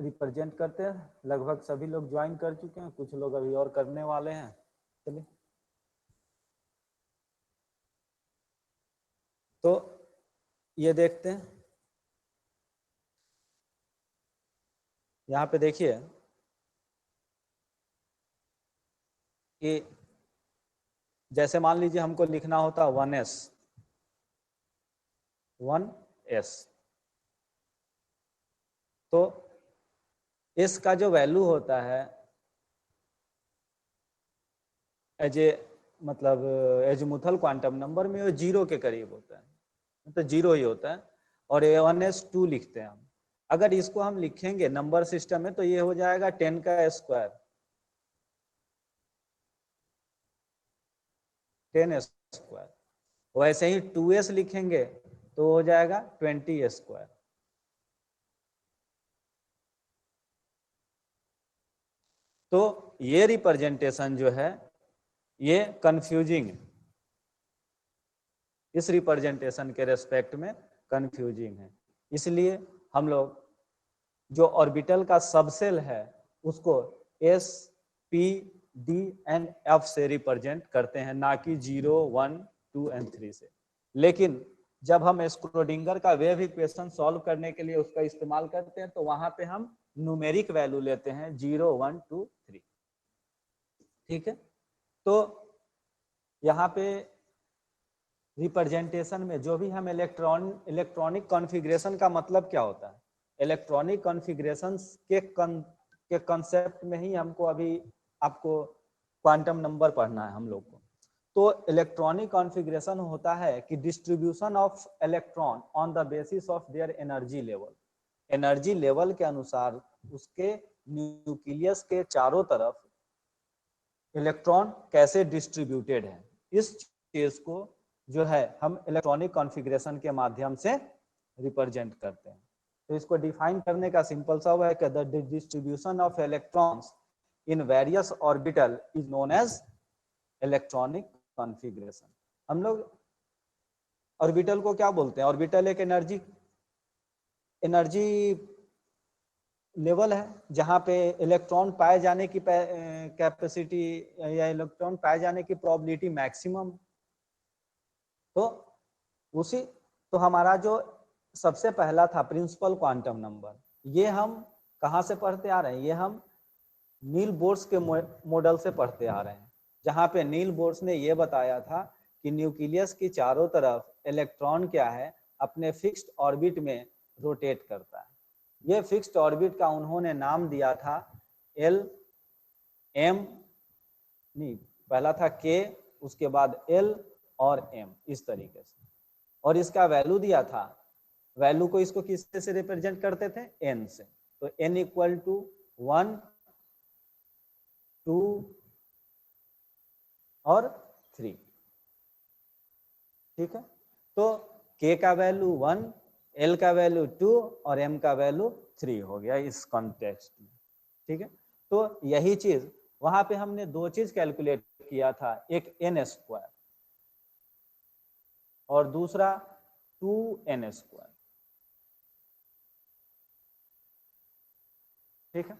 Represent करते हैं। लगभग सभी लोग ज्वाइन कर चुके हैं, कुछ लोग अभी और करने वाले हैं। चलिए, तो ये देखते हैं। यहाँ पे देखिए कि जैसे मान लीजिए हमको लिखना होता 1s, तो s का जो वैल्यू होता है एज ए मतलब एजमुथल क्वांटम नंबर में वो 0 के करीब होता है, मतलब 0 ही होता है। और ये 1s2 लिखते हैं हम। अगर इसको हम लिखेंगे नंबर सिस्टम में तो ये हो जाएगा 10 का स्क्वायर, 10 स्क्वायर। वैसे ही 2s लिखेंगे तो हो जाएगा 20 स्क्वायर। तो ये रिप्रेजेंटेशन जो है ये कंफ्यूजिंग है, इस रिप्रेजेंटेशन के रेस्पेक्ट में कंफ्यूजिंग है। इसलिए हम लोग जो ऑर्बिटल का सबसेल है उसको s, p, d and f से रिप्रेजेंट करते हैं, ना कि 0, 1, 2 एंड 3 से। लेकिन जब हम स्क्रोडिंगर का वेव इक्वेशन सॉल्व करने के लिए उसका इस्तेमाल करते हैं तो वहां पे हम न्यूमेरिक वैल्यू लेते हैं 0, 1, 2, 3। ठीक है, तो यहाँ पे रिप्रेजेंटेशन में जो भी हम इलेक्ट्रॉनिक कॉन्फ़िगरेशन का मतलब क्या होता है, इलेक्ट्रॉनिक कॉन्फ़िगरेशन के कंसेप्ट में ही हमको अभी आपको क्वांटम नंबर पढ़ना है हम लोग को। तो इलेक्ट्रॉनिक कॉन्फ़िगरेशन होता है कि distribution of electron on the basis of their energy level. Energy level के अनुसार उसके न्यूक्लियस के चारों तरफ इलेक्ट्रॉन कैसे डिस्ट्रीब्यूटेड है, इस चीज को जो है हम इलेक्ट्रॉनिक कॉन्फ़िगरेशन के माध्यम से रिप्रेजेंट करते हैं। तो इसको डिफाइन करने का सिंपल सा हुआ है कि the distribution of electrons in various orbital is known as electronic configuration. हम लोग ऑर्बिटल को क्या बोलते हैं, ऑर्बिटल एक एनर्जी लेवल है जहां पे इलेक्ट्रॉन पाए जाने की कैपेसिटी या इलेक्ट्रॉन पाए जाने की प्रोबेबिलिटी मैक्सिमम। तो उसी तो हमारा जो सबसे पहला था प्रिंसिपल क्वांटम नंबर, ये हम कहाँ से पढ़ते आ रहे हैं, ये हम नील बोर्स के मॉडल से पढ़ते आ रहे हैं, जहाँ पे नील बोर्स ने ये बताया था कि न्यूक्लियस की चारों तरफ इलेक्ट्रॉन क्या है अपने फिक्स्ड ऑर्बिट में रोटेट करता है। ये फिक्स्ड ऑर्बिट का उन्होंने नाम दिया था एल एम, नहीं पहला था के, उसके बाद एल और एम, इस तरीके से। और इसका वैल्यू दिया था, वैल्यू को इसको किससे से रिप्रेजेंट करते थे, एन से। तो एन इक्वल टू 1, 2 और 3। ठीक है, तो k का वैल्यू 1, l का वैल्यू 2 और m का वैल्यू 3 हो गया इस कॉन्टेक्स्ट में। ठीक है, तो यही चीज वहां पे हमने दो चीज कैलकुलेट किया था, एक n स्क्वायर और दूसरा 2n स्क्वायर। ठीक है,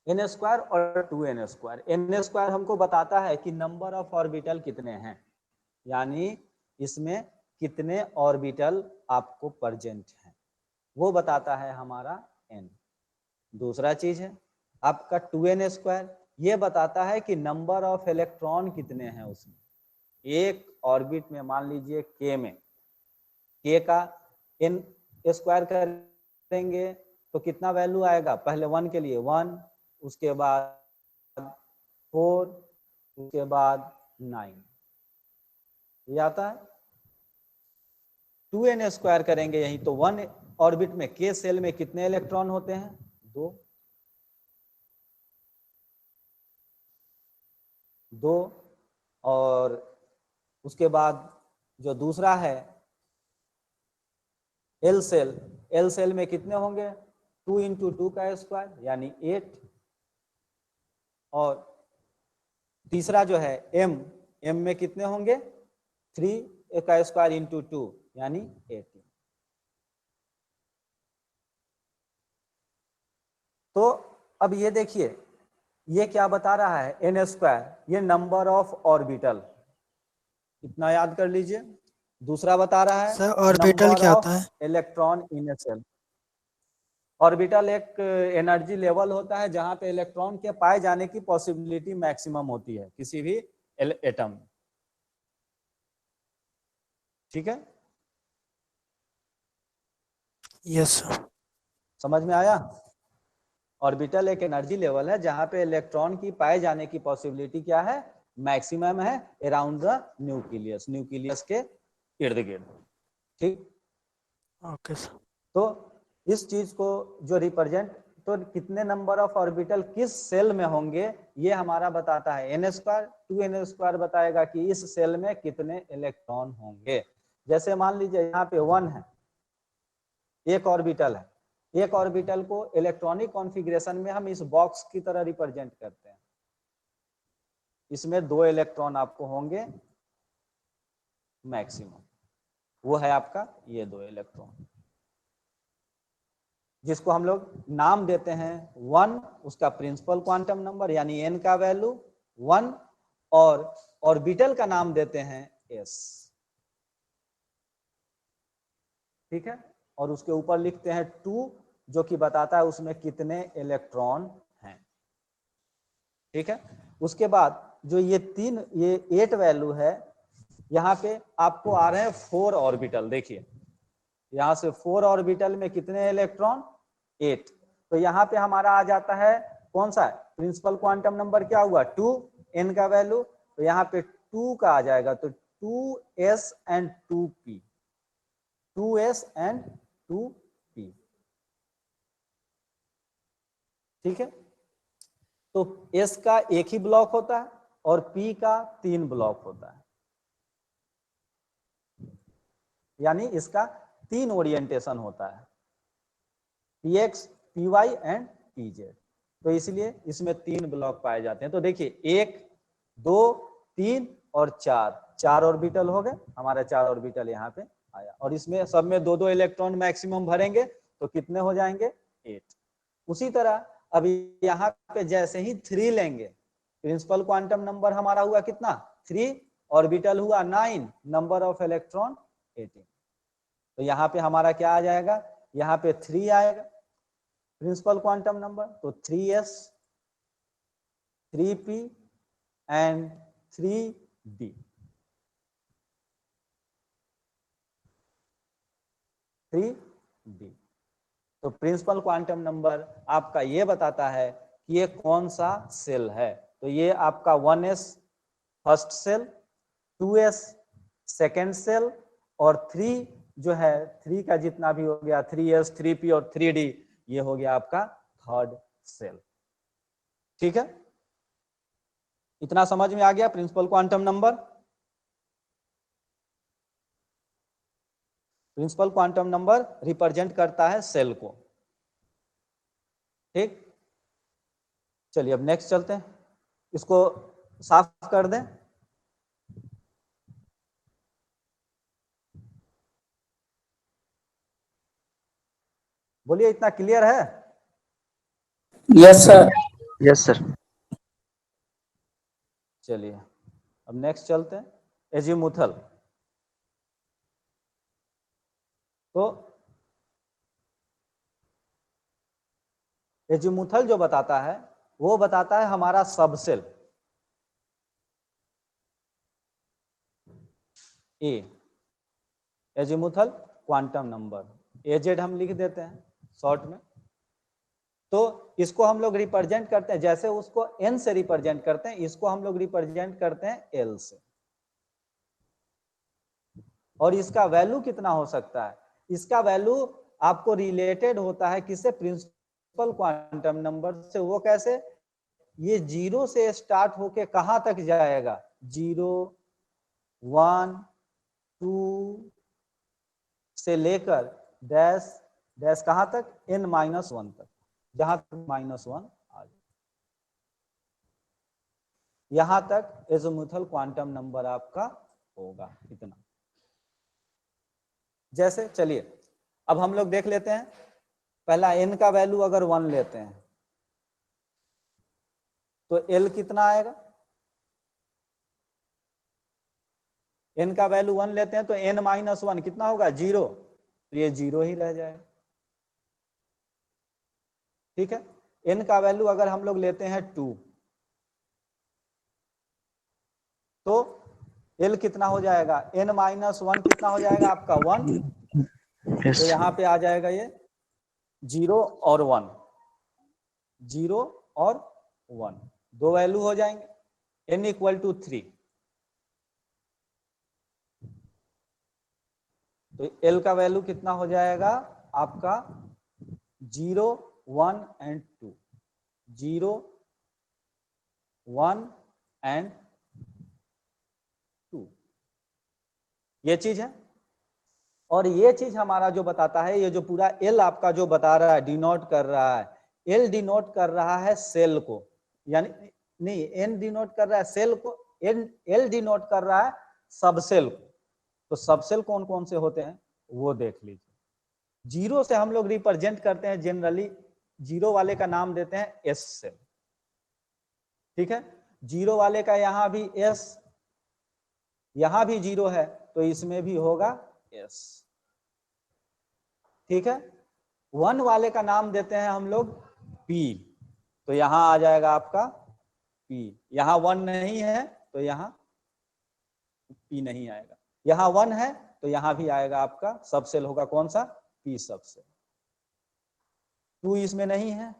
n स्क्वायर और 2n स्क्वायर। n स्क्वायर हमको बताता है कि नंबर ऑफ ऑर्बिटल कितने हैं, यानी इसमें कितने ऑर्बिटल आपको प्रेजेंट हैं, वो बताता है हमारा n। दूसरा चीज है आपका 2n स्क्वायर, ये बताता है कि नंबर ऑफ इलेक्ट्रॉन कितने हैं उसमें। एक ऑर्बिट में मान लीजिए k में, k का n स्क्वायर करेंगे तो कितना वैल्यू आएगा, पहले 1 के लिए 1, उसके बाद 4, उसके बाद 9, ये आता है। 2n स्क्वायर करेंगे यही तो 1 ऑर्बिट में k सेल में कितने इलेक्ट्रॉन होते हैं, 2। और उसके बाद जो दूसरा है एल सेल, एल सेल में कितने होंगे, 2 इंटू 2 का स्क्वायर यानी 8। और तीसरा जो है एम, एम में कितने होंगे, 3 का स्क्वायर इंटू 2 यानी 18। तो अब ये देखिए, ये क्या बता रहा है, n स्क्वायर, ये नंबर ऑफ ऑर्बिटल, इतना याद कर लीजिए। दूसरा बता रहा है सर ऑर्बिटल नंबर क्या होता ऑफ है? Electron in a shell. Orbital एक एनर्जी लेवल होता है जहां पे इलेक्ट्रॉन के पाए जाने की पॉसिबिलिटी मैक्सिमम होती है किसी भी एटम में। ठीक है, यस सर। समझ में आया? ऑर्बिटल एक एनर्जी लेवल है जहां पे इलेक्ट्रॉन की पाए जाने की पॉसिबिलिटी क्या है, मैक्सिमम है अराउंड द न्यूक्लियस, न्यूक्लियस के इर्द गिर्द। ठीक, ओके सर। तो इस चीज को जो रिप्रेजेंट, तो कितने नंबर ऑफ ऑर्बिटल किस सेल में होंगे ये हमारा बताता है n स्क्वायर। 2n स्क्वायर बताएगा कि इस सेल में कितने इलेक्ट्रॉन होंगे। जैसे मान लीजिए यहाँ पे 1 है, एक ऑर्बिटल है, एक ऑर्बिटल को इलेक्ट्रॉनिक कॉन्फ़िगरेशन में हम इस बॉक्स की तरह रिप्रेजेंट करते हैं। इसमें 2 इलेक्ट्रॉन आपको होंगे मैक्सिमम, वो है आपका ये 2 इलेक्ट्रॉन, जिसको हम लोग नाम देते हैं 1, उसका प्रिंसिपल क्वांटम नंबर यानी n का वैल्यू 1, और ऑर्बिटल का नाम देते हैं s। ठीक है, और उसके ऊपर लिखते हैं 2, जो कि बताता है उसमें कितने इलेक्ट्रॉन हैं। ठीक है, उसके बाद जो ये 8 वैल्यू है, यहाँ पे आपको आ रहे हैं 4 ऑर्बिटल। देखिए यहाँ से 4 ऑर्बिटल में कितने इलेक्ट्रॉन, 8। तो यहाँ पे हमारा आ जाता है कौन सा है, प्रिंसिपल क्वांटम नंबर क्या हुआ 2, n का वैल्यू, तो यहाँ पे 2 का आ जाएगा, तो 2s and 2p, 2s and 2p। ठीक है, तो s का एक ही ब्लॉक होता है और p का 3 ब्लॉक होता है, यानी इसका 3 ओरिएंटेशन होता है, px, py एंड pz। तो इसलिए इसमें 3 ब्लॉक पाए जाते हैं। तो देखिए 1, 2, 3 और 4, 4 ऑर्बिटल हो गए हमारा, 4 ऑर्बिटल यहाँ पे आया, और इसमें सब में 2-2 इलेक्ट्रॉन मैक्सिमम भरेंगे तो कितने हो जाएंगे, 8। उसी तरह अभी यहाँ पे जैसे ही 3 लेंगे, प्रिंसिपल क्वांटम नंबर हमारा हुआ कितना, 3, ऑर्बिटल हुआ 9, नंबर ऑफ इलेक्ट्रॉन 18। तो यहाँ पे हमारा क्या आ जाएगा, यहाँ पे 3 आएगा प्रिंसिपल क्वांटम नंबर, तो 3s, 3p and 3d। 3d, तो प्रिंसिपल क्वांटम नंबर आपका ये बताता है कि ये कौन सा सेल है। तो ये आपका 1s first cell, 2s second cell, और 3 जो है, 3 का जितना भी हो गया, 3s, 3p और 3d, ये हो गया आपका थर्ड सेल। ठीक है, इतना समझ में आ गया principal quantum number. Principal quantum number represent करता है सेल को। ठीक, चलिए अब नेक्स्ट चलते हैं, इसको साफ कर दें। बोलिए, इतना क्लियर है? Yes sir. Yes sir. चलिए अब नेक्स्ट चलते हैं, एजीमुथल। तो एजीमुथल जो बताता है वो बताता है हमारा सबसेल ए, एजीमुथल क्वांटम नंबर एजेड हम लिख देते हैं शॉर्ट में। तो इसको हम लोग रिप्रेजेंट करते हैं, जैसे उसको एन से रिप्रेजेंट करते हैं, इसको हम लोग रिप्रेजेंट करते हैं एल से। और इसका वैल्यू कितना हो सकता है, इसका वैल्यू आपको रिलेटेड होता है किससे, प्रिंसिपल क्वांटम नंबर से। वो कैसे, ये 0 से स्टार्ट होके कहां तक जाएगा, 0, 1, 2 से लेकर डैश डैश कहां तक, n-1 तक, जहां तक -1 आ जाए, यहां तक एजीमुथल क्वांटम नंबर आपका होगा इतना। जैसे चलिए अब हम लोग देख लेते हैं, पहला n का वैल्यू अगर 1 लेते हैं तो L कितना आएगा, n का वैल्यू 1 लेते हैं तो n-1 कितना होगा 0, तो ये 0 ही रह जाएगा। ठीक है, n का वैल्यू अगर हम लोग लेते हैं 2 तो L कितना हो जाएगा, n-1 कितना हो जाएगा आपका 1, तो यहाँ पे आ जाएगा ये 0 और 1, 0 और 1 दो वैल्यू हो जाएंगे, n = 3, तो L का वैल्यू कितना हो जाएगा आपका 0, 1 and 2, 0, 1 and 2, ये चीज है। और ये चीज हमारा जो बताता है, ये जो पूरा L आपका जो बता रहा है, डिनोट कर रहा है, L डिनोट कर रहा है सेल को, यानी नहीं N डिनोट कर रहा है सेल को, L डिनोट कर रहा है सबसेल को। तो सबसेल कौन कौन से होते हैं वो देख लीजिए। 0 से हम लोग रिप्रेजेंट करते हैं जनरली, 0 वाले का नाम देते हैं एस सेल। ठीक है, 0 वाले का यहाँ भी एस, यहाँ भी 0 है तो इसमें भी होगा एस। ठीक है, 1 वाले का नाम देते हैं हम लोग पी, तो यहाँ आ जाएगा आपका पी, यहाँ 1 नहीं है तो यहाँ पी नहीं आएगा, यहाँ 1 है तो यहाँ भी आएगा आपका सबसेल होगा कौन सा, पी सबसेल। 2 इसमें नहीं है,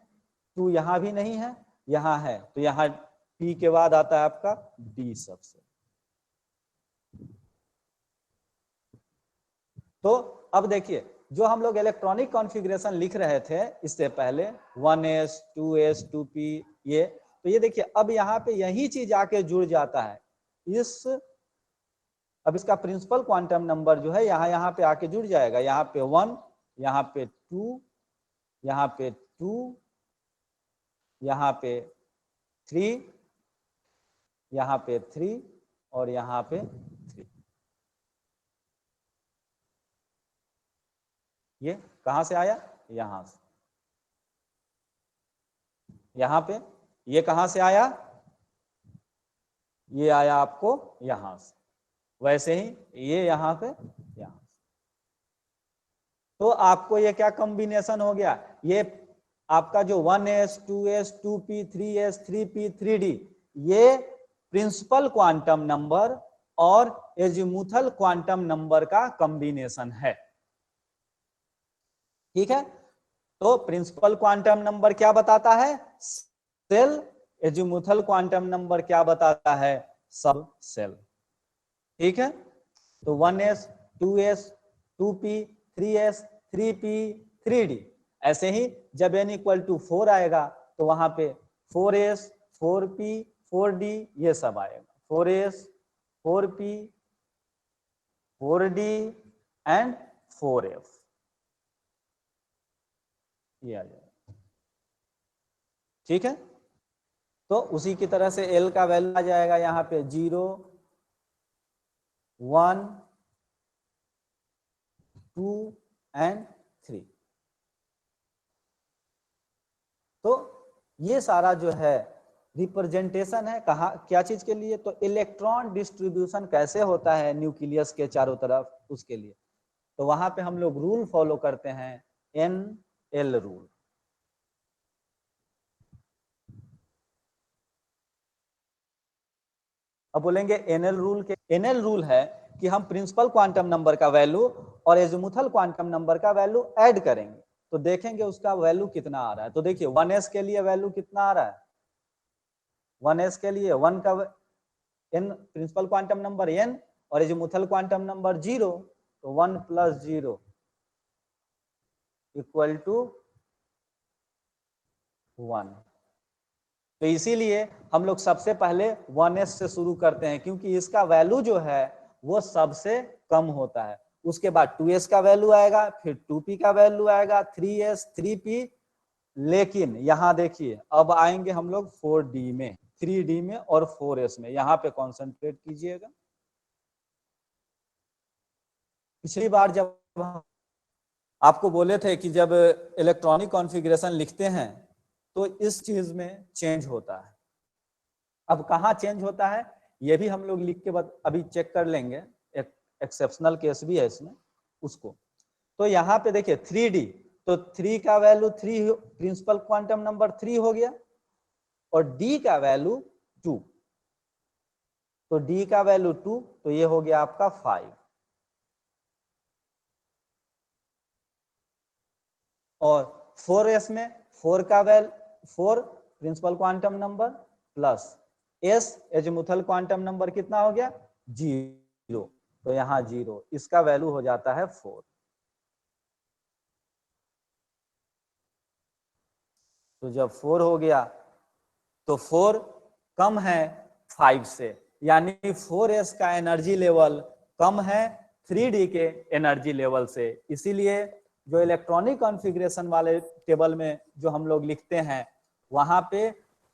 2 यहाँ भी नहीं है, यहाँ है, तो यहाँ पी के बाद आता है आपका डी सबसेल। तो अब देखिए, जो हम लोग इलेक्ट्रॉनिक कॉन्फ़िगरेशन लिख रहे थे इससे पहले 1s 2s 2p ये, तो ये देखिए अब यहाँ पे यही चीज आके जुड़ जाता है इस, अब इसका प्रिंसिपल क्वांटम नंबर जो है यहाँ पे आके जुड़ जाएगा, यहाँ पे 1, यहाँ पे 2, यहाँ पे 2, यहाँ पे 3, यहाँ पे 3 और यहाँ पे 3। ये कहां से आया, यहां से, यहाँ पे ये कहां से आया, ये आया आपको यहां से, वैसे ही ये यहाँ पे यहाँ से। तो आपको ये क्या कॉम्बिनेशन हो गया, ये आपका जो 1s 2s 2p 3s 3p 3d ये प्रिंसिपल क्वांटम नंबर और एजीमुथल क्वांटम नंबर का कॉम्बिनेशन है। ठीक है, तो प्रिंसिपल क्वांटम नंबर क्या बताता है, सेल, एजीमुथल क्वांटम नंबर क्या बताता है, सब सेल। ठीक है, तो 1s 2s 2p 3s 3p 3d, ऐसे ही जब n = 4 आएगा तो वहां पे 4s 4p 4d ये सब आएगा, 4s 4p 4d and 4f ये आ जाएगा। ठीक है, तो उसी की तरह से L का वैल्यू आ जाएगा यहाँ पे 0 1 2 एंड 3। तो ये सारा जो है रिप्रेजेंटेशन है, कहा क्या चीज के लिए, तो इलेक्ट्रॉन डिस्ट्रीब्यूशन कैसे होता है न्यूक्लियस के चारों तरफ, उसके लिए। तो वहां पे हम लोग रूल फॉलो करते हैं, NL रूल। अब बोलेंगे NL रूल के, NL रूल है कि हम प्रिंसिपल क्वांटम नंबर का वैल्यू और एजीमुथल क्वांटम नंबर का वैल्यू ऐड करेंगे तो देखेंगे उसका वैल्यू कितना आ रहा है। तो देखिए 1s के लिए वैल्यू कितना आ रहा है, 1s के लिए 1 का n principal quantum number n और एजीमुथल क्वांटम नंबर 0, तो 1 + 0 = 1। तो इसीलिए हम लोग सबसे पहले 1s से शुरू करते हैं क्योंकि इसका वैल्यू जो है वो सबसे कम होता है। उसके बाद 2s का वैल्यू आएगा, फिर 2p का वैल्यू आएगा, 3s 3p, लेकिन यहाँ देखिए अब आएंगे हम लोग 4d में, 3d में और 4s में, यहाँ पे कॉन्सेंट्रेट कीजिएगा। पिछली बार जब आपको बोले थे कि जब इलेक्ट्रॉनिक कॉन्फ़िगरेशन लिखते हैं तो इस चीज में चेंज होता है, अब कहाँ चेंज होता है ये भी हम लोग लिख के अभी चेक कर लेंगे, एक एक्सेप्शनल केस भी है इसमें उसको। तो यहाँ पे देखिए 3D, तो 3 का वैल्यू 3 प्रिंसिपल क्वांटम नंबर 3 हो गया, और D का वैल्यू 2, तो D का वैल्यू 2, तो ये हो गया आपका 5। और 4s में 4 का value 4 principal quantum number plus s azimuthal quantum number कितना हो गया 0, तो यहाँ 0, इसका वैल्यू हो जाता है 4। तो जब 4 हो गया तो 4 कम है 5 से, यानी 4s का एनर्जी लेवल कम है 3D के एनर्जी लेवल से। इसीलिए जो इलेक्ट्रॉनिक कॉन्फ़िगरेशन वाले टेबल में जो हम लोग लिखते हैं वहां पे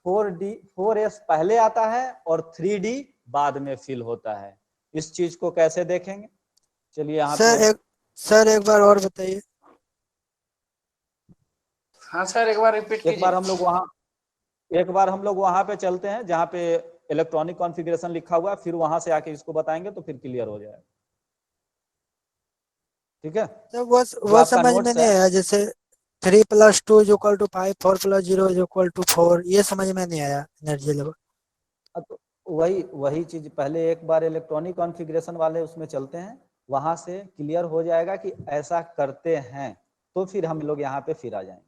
4s पहले आता है और 3D बाद में फिल होता है। इस चीज को कैसे देखेंगे, चलिए यहाँ पे सर एक बार और बताइए। हाँ सर, एक बार रिपीट कीजिए। एक बार हम लोग वहां पे चलते हैं जहाँ पे इलेक्ट्रॉनिक कॉन्फ़िगरेशन लिखा हुआ है, फिर वहां से आके इसको बताएंगे तो फिर क्लियर हो जाएगा। ठीक है, तो वो समझ में नहीं आया, जैसे 3 + 2 = 5, 4 + 0 = 4, ये समझ में नहीं आया एनर्जी लेवल। तो वही चीज पहले एक बार इलेक्ट्रॉनिक कॉन्फ़िगरेशन वाले उसमें चलते हैं, वहां से क्लियर हो जाएगा कि ऐसा करते हैं, तो फिर हम लोग यहाँ पे फिर आ जाएंगे।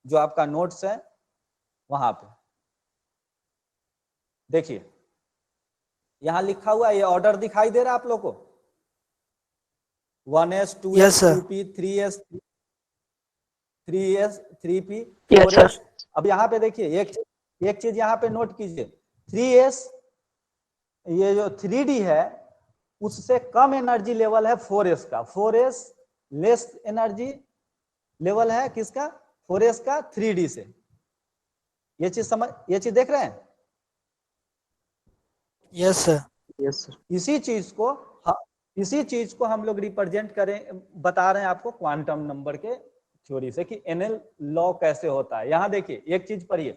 जो आपका नोट्स है वहां पे देखिए, यहाँ लिखा हुआ ये ऑर्डर दिखाई दे रहा है आप लोग को, 1s 2s 2p 3s 3s 3p 4s। अब यहाँ पे देखिए एक चीज यहाँ पे नोट कीजिए, 3s ये जो 3D है उससे कम एनर्जी लेवल है 4s का, 4s लेस एनर्जी लेवल है किसका 4s का 3D से। ये चीज देख रहे हैं? Yes sir. इसी चीज को हम लोग रिप्रेजेंट करें, बता रहे हैं आपको क्वांटम नंबर के थ्योरी से कि एनएल लॉ कैसे होता है। यहां देखिए एक चीज पढ़िए,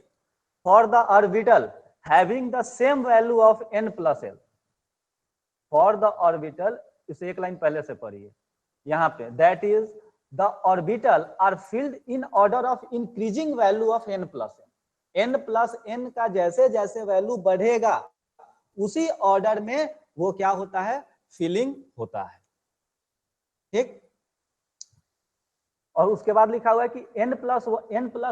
for the orbital having the same value of n + l, for the orbital, इसे एक लाइन पहले से पढ़िए यहाँ पे, that is the orbital are filled in order of increasing value of n + n का जैसे जैसे वैल्यू बढ़ेगा उसी ऑर्डर में वो क्या होता है, फिलिंग होता है। ठीक, और उसके बाद लिखा हुआ है कि n +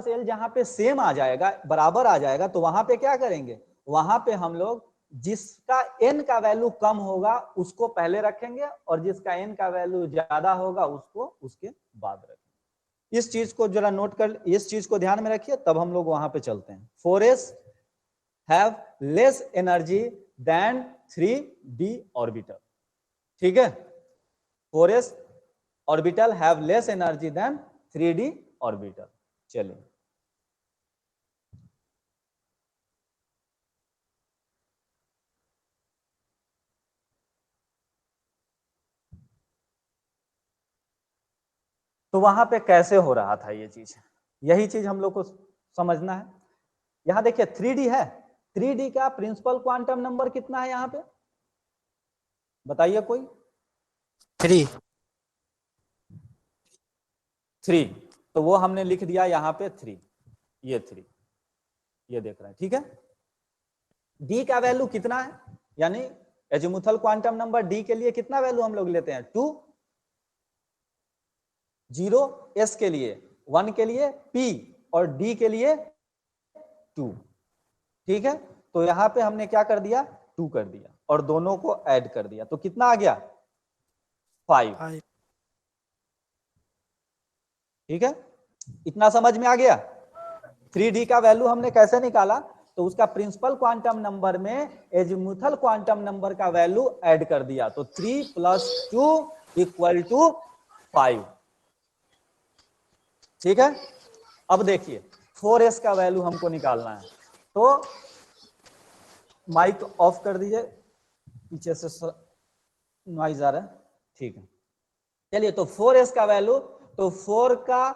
l जहां पे सेम आ जाएगा, बराबर आ जाएगा, तो वहां पे क्या करेंगे, वहां पे हम लोग जिसका n का वैल्यू कम होगा उसको पहले रखेंगे और जिसका n का वैल्यू ज्यादा होगा उसको उसके बाद रखेंगे। इस चीज को जरा नोट कर, इस चीज को ध्यान में रखिए, तब हम लोग वहां पे चलते हैं। 4s have less energy than 3D orbital. ठीक है, 4s orbital have less energy than 3D orbital. चलिए तो वहां पे कैसे हो रहा था ये चीज, यही चीज हम लोग को समझना है। यहां देखिए 3D है, 3D का प्रिंसिपल क्वांटम नंबर कितना है यहाँ पे बताइए कोई? 3, तो वो हमने लिख दिया यहाँ पे 3, ये 3, ये देख रहे हैं। ठीक है, D का वैल्यू कितना है, यानी एजीमुथल क्वांटम नंबर D के लिए कितना वैल्यू हम लोग लेते हैं 2, 0 S के लिए, 1 के लिए P और D के लिए 2। ठीक है, तो यहां पे हमने क्या कर दिया 2 कर दिया और दोनों को ऐड कर दिया, तो कितना आ गया 5। ठीक है, इतना समझ में आ गया। 3D का वैल्यू हमने कैसे निकाला, तो उसका प्रिंसिपल क्वांटम नंबर में एजीमुथल क्वांटम नंबर का वैल्यू ऐड कर दिया, तो 3 + 2 = 5। ठीक है, अब देखिए 4s का वैल्यू हमको निकालना है, तो माइक ऑफ कर दीजिए, पीछे से नॉइज आ रहा है। ठीक है, चलिए तो 4s का वैल्यू, तो 4 का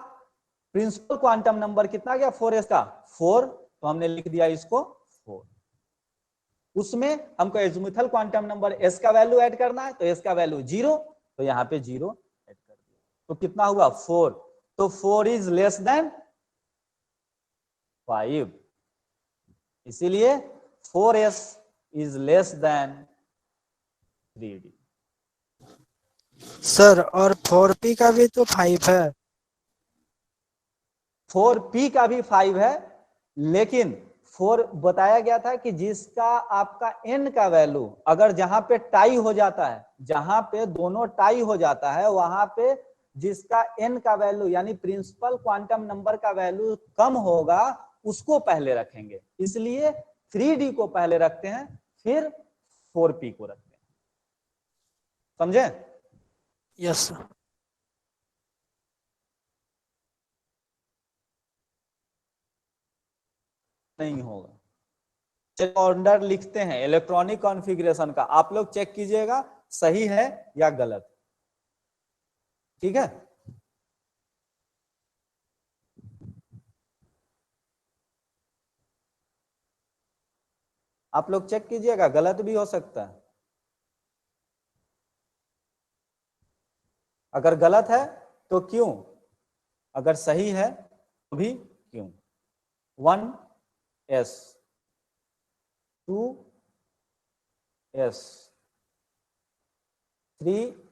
प्रिंसिपल क्वांटम नंबर कितना गया 4s का 4, तो हमने लिख दिया इसको 4। उसमें हमको एजिमुथल क्वांटम नंबर एस का वैल्यू ऐड करना है, तो एस का वैल्यू 0, तो यहाँ पे 0 ऐड कर दिया, तो कितना हुआ 4, तो 4 इज लेस देन 5, इसीलिए 4s is less than 3d। Sir और 4p का भी तो 5 है। 4p का भी 5 है, लेकिन 4 बताया गया था कि जिसका आपका n का वैल्यू अगर जहां पे टाई हो जाता है, जहां पे दोनों टाई हो जाता है, वहां पे जिसका n का वैल्यू यानी प्रिंसिपल क्वांटम नंबर का वैल्यू कम होगा उसको पहले रखेंगे, इसलिए 3d को पहले रखते हैं, फिर 4p को रखते हैं। समझे? Yes sir. नहीं होगा। चलिए ऑर्डर लिखते हैं इलेक्ट्रॉनिक कॉन्फ़िगरेशन का, आप लोग चेक कीजिएगा सही है या गलत। ठीक है, आप लोग चेक कीजिएगा, गलत भी हो सकता है। अगर गलत है तो क्यों, अगर सही है तो भी क्यों। 1s 2s 3s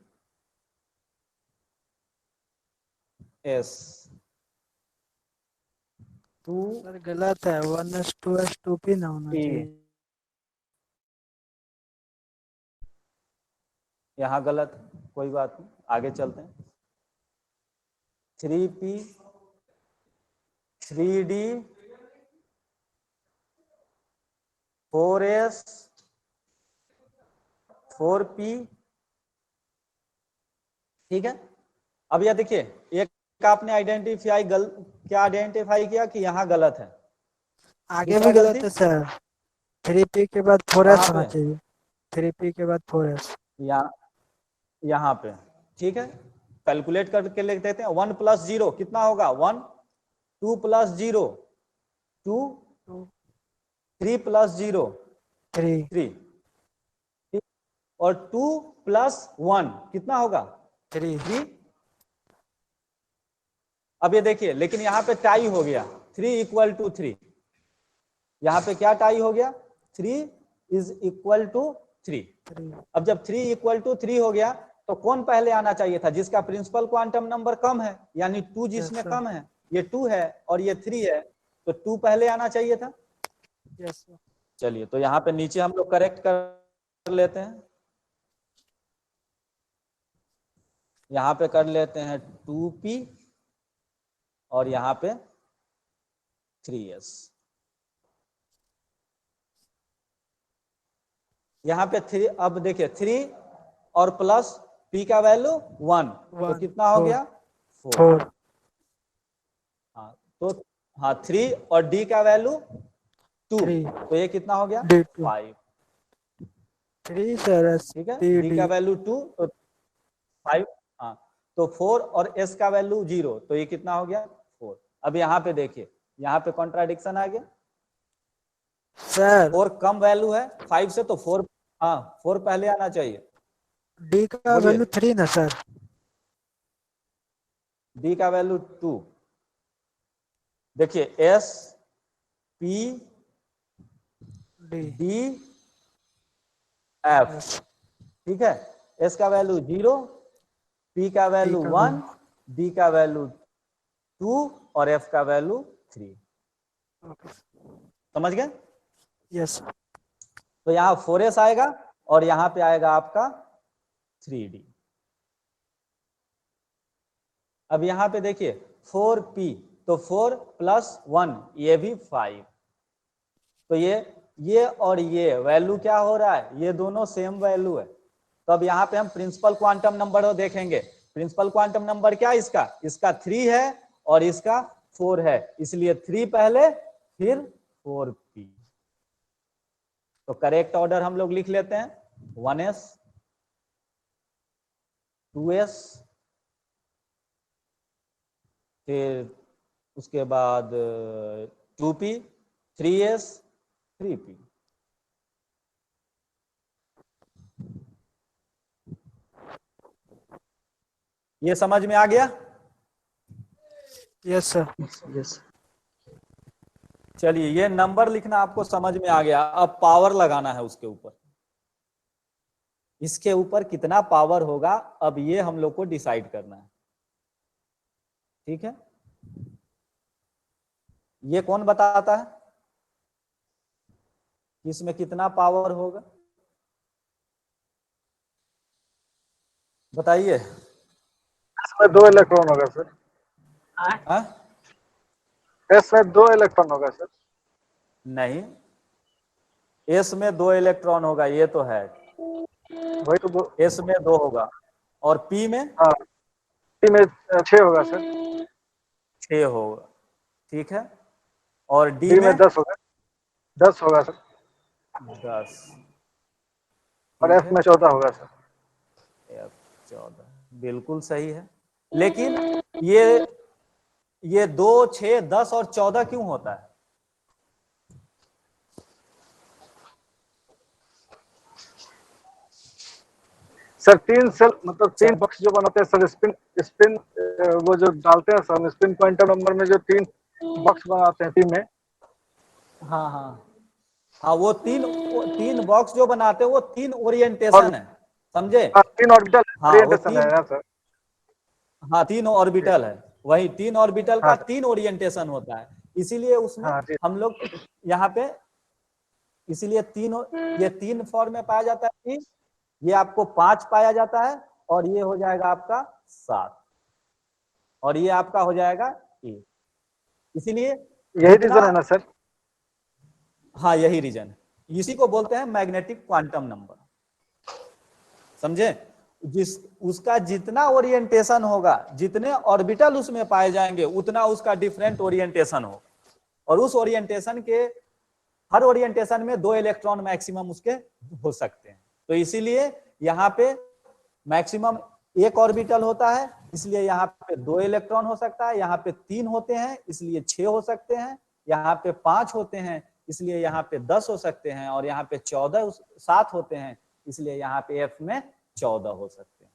2 सर गलत है, 1s 2s 2p ना होना चाहिए। यहाँ गलत, कोई बात नहीं, आगे चलते हैं। 3p 3d 4s 4p, ठीक है। अब यह देखिए, एक आपने आइडेंटिफाई क्या आइडेंटिफाई किया कि यहाँ गलत है, आगे दूसरा भी गलत गलती है सर, 3p के बाद 4s कहाँ होना पे, चाहिए, 3p के बाद 4s। यहाँ पे, ठीक है। कैलकुलेट करके लिख देते हैं, 1 + 0 कितना होगा 1, 2 + 0 2, 3 + 0 3 3, और 2 + 1 कितना होगा 3 3। अब ये देखिए, लेकिन यहाँ पे टाई हो गया, 3 = 3, यहाँ पे क्या टाई हो गया, 3 = 3। 3 अब जब 3 = 3 हो गया तो कौन पहले आना चाहिए था, जिसका प्रिंसिपल क्वांटम नंबर कम है, यानी 2 जिसमें सर। कम है, ये 2 है और ये 3 है, तो 2 पहले आना चाहिए था। Yes sir. चलिए, तो यहाँ पे नीचे हम लोग करेक्ट कर लेते हैं, यहाँ पे कर लेते हैं 2p और यहाँ पे 3s। यहाँ पे 3, अब देखिए 3 और प्लस p का वैल्यू 1, तो 1 कितना हो 4 गया 4। 4 हाँ तो, हाँ 3 और d का वैल्यू 2, 3 तो ये कितना हो गया d2 5। 3 सर, ठीक है, d d का वैल्यू 2 तो 5, हाँ तो 4 और s का वैल्यू 0, तो ये कितना हो गया 4। अब यहाँ पे देखिए, यहाँ पे कॉन्ट्राडिक्शन आ गया, सर। 4 कम वैल्यू है 5 से, तो 4, हाँ 4 पहले आना चाहिए। d का बोलिए, वैल्यू 3 ना सर। d का वैल्यू 2, देखिए s p d d f, f ठीक है। s का वैल्यू 0, p का d वैल्यू का 1, d का वैल्यू 2 और f का वैल्यू 3। ओके। समझ गए? यस। तो यहाँ 4s आएगा और यहाँ पे आएगा आपका 3d। अब यहाँ पे देखिए 4p, तो 4 + 1 ये भी 5, तो ये और ये वैल्यू क्या हो रहा है, ये दोनों सेम वैल्यू है। तो अब यहाँ पे हम प्रिंसिपल क्वांटम नंबर देखेंगे, प्रिंसिपल क्वांटम नंबर क्या इसका 3 है और इसका 4 है, इसलिए 3 पहले फिर 4p। तो करेक्ट ऑर्डर हम लोग लिख लेते हैं, 1s 2s, फिर उसके बाद 2p 3s 3p। ये समझ में आ गया? Yes sir. यस चलिए, ये नंबर लिखना आपको समझ में आ गया। अब पावर लगाना है उसके ऊपर, इसके ऊपर कितना पावर होगा, अब ये हम लोग को डिसाइड करना है। ठीक है, ये कौन बताता है कि इसमें कितना पावर होगा? बताइए। इसमें 2 इलेक्ट्रॉन होगा सर। हाँ? इसमें 2 इलेक्ट्रॉन होगा सर। नहीं, एस में 2 इलेक्ट्रॉन होगा, ये तो है। वही तो 2। एस में 2 होगा, और पी में हाँ, टी में 6 होगा सर। 6 होगा। ठीक है, और डी डी में में 10 होगा। 10 होगा सर। 10। और ठीक एफ है, में 14 होगा सर। F14 बिल्कुल सही है। लेकिन ये 2, 6, 10 और 14 क्यों होता है? सर 3 सेल मतलब 3 बॉक्स जो बनाते हैं सर, स्पिन स्पिन वो जो डालते हैं सर, स्पिन पॉइंटर नंबर में जो 3 बॉक्स बनाते हैं टीम में। हाँ हाँ हाँ, वो तीन बॉक्स जो बनाते हैं वो 3 और ओरिएंटेशन है, समझे? 3 ऑर्बिटल हाँ, वो ओरिएंटेशन है 3, ना सर। हाँ 3 ऑर्बिटल है। वही 3 ऑर्बिटल हाँ का सर। 3 ओरिएंटेशन होता है, इसीलिए उसमें हाँ जी। हम लोग यहाँ पे, इसीलिए ये 3 फॉर्म में पाया जाता है कि ये आपको 5 पाया जाता है, और ये हो जाएगा आपका 7, और ये आपका हो जाएगा 1। इसीलिए यही जितना, रीजन है ना सर। हाँ यही रीजन है, इसी को बोलते हैं मैग्नेटिक क्वांटम नंबर, समझे? उसका जितना ओरिएंटेशन होगा, जितने ऑर्बिटल उसमें पाए जाएंगे, उतना उसका डिफरेंट ओरिएंटेशन होगा, और उस ओरिएंटेशन के हर ओरिएंटेशन में 2 इलेक्ट्रॉन मैक्सिमम उसके हो सकते हैं। तो इसीलिए यहाँ पे मैक्सिमम 1 ऑर्बिटल होता है, इसलिए यहाँ पे 2 इलेक्ट्रॉन हो सकता है, यहाँ पे 3 होते हैं इसलिए 6 हो सकते हैं, यहाँ पे 5 होते हैं इसलिए यहाँ पे 10 हो सकते हैं, और यहाँ पे 7 होते हैं इसलिए यहाँ पे एफ में 14 हो सकते हैं।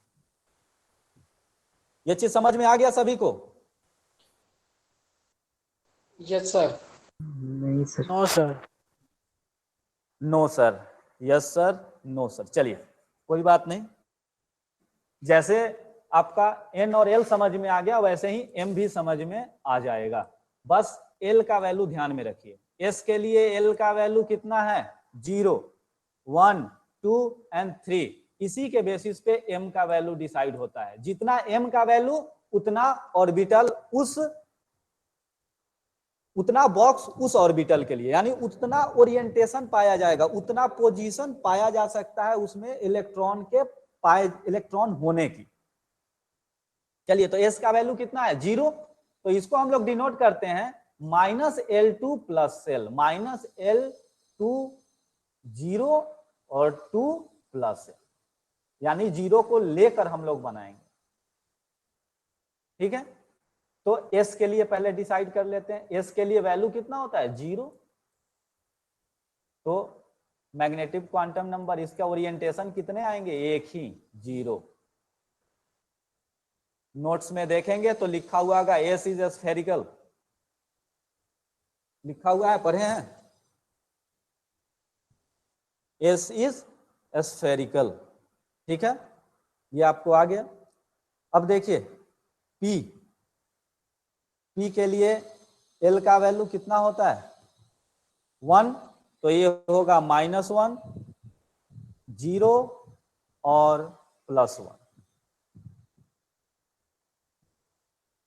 ये चीज समझ में आ गया सभी को? Yes sir. नहीं sir. No sir. No sir, yes sir, no sir. चलिए, कोई बात नहीं। जैसे आपका एन और एल समझ में आ गया, वैसे ही एम भी समझ में आ जाएगा। बस एल का वैल्यू ध्यान में रखिए। एस के लिए एल का वैल्यू कितना है? 0, 1, 2 एंड 3। इसी के बेसिस पे एम का वैल्यू डिसाइड होता है। जितना एम का वैल्यू, उतना ऑर्बिटल उतना बॉक्स उस ऑर्बिटल के लिए, यानी उतना ओरिएंटेशन पाया जाएगा, उतना पोजीशन पाया जा सकता है उसमें इलेक्ट्रॉन होने की। चलिए, तो एस का वैल्यू कितना है? 0। तो इसको हम लोग डिनोट करते हैं -L2 प्लस एल, -L2 0 और 2 प्लस एल, यानी 0 को लेकर हम लोग बनाएंगे। ठीक है, तो एस के लिए पहले डिसाइड कर लेते हैं। एस के लिए वैल्यू कितना होता है? 0। तो मैग्नेटिक क्वांटम नंबर, इसका ओरिएंटेशन कितने आएंगे? एक ही, 0। नोट्स में देखेंगे तो लिखा हुआ होगा एस इज स्फेरिकल, लिखा हुआ है, पढ़े हैं? S is spherical. ठीक है, ये आपको आ गया। अब देखिए पी, पी के लिए एल का वैल्यू कितना होता है? 1। तो ये होगा -1, 0 और +1।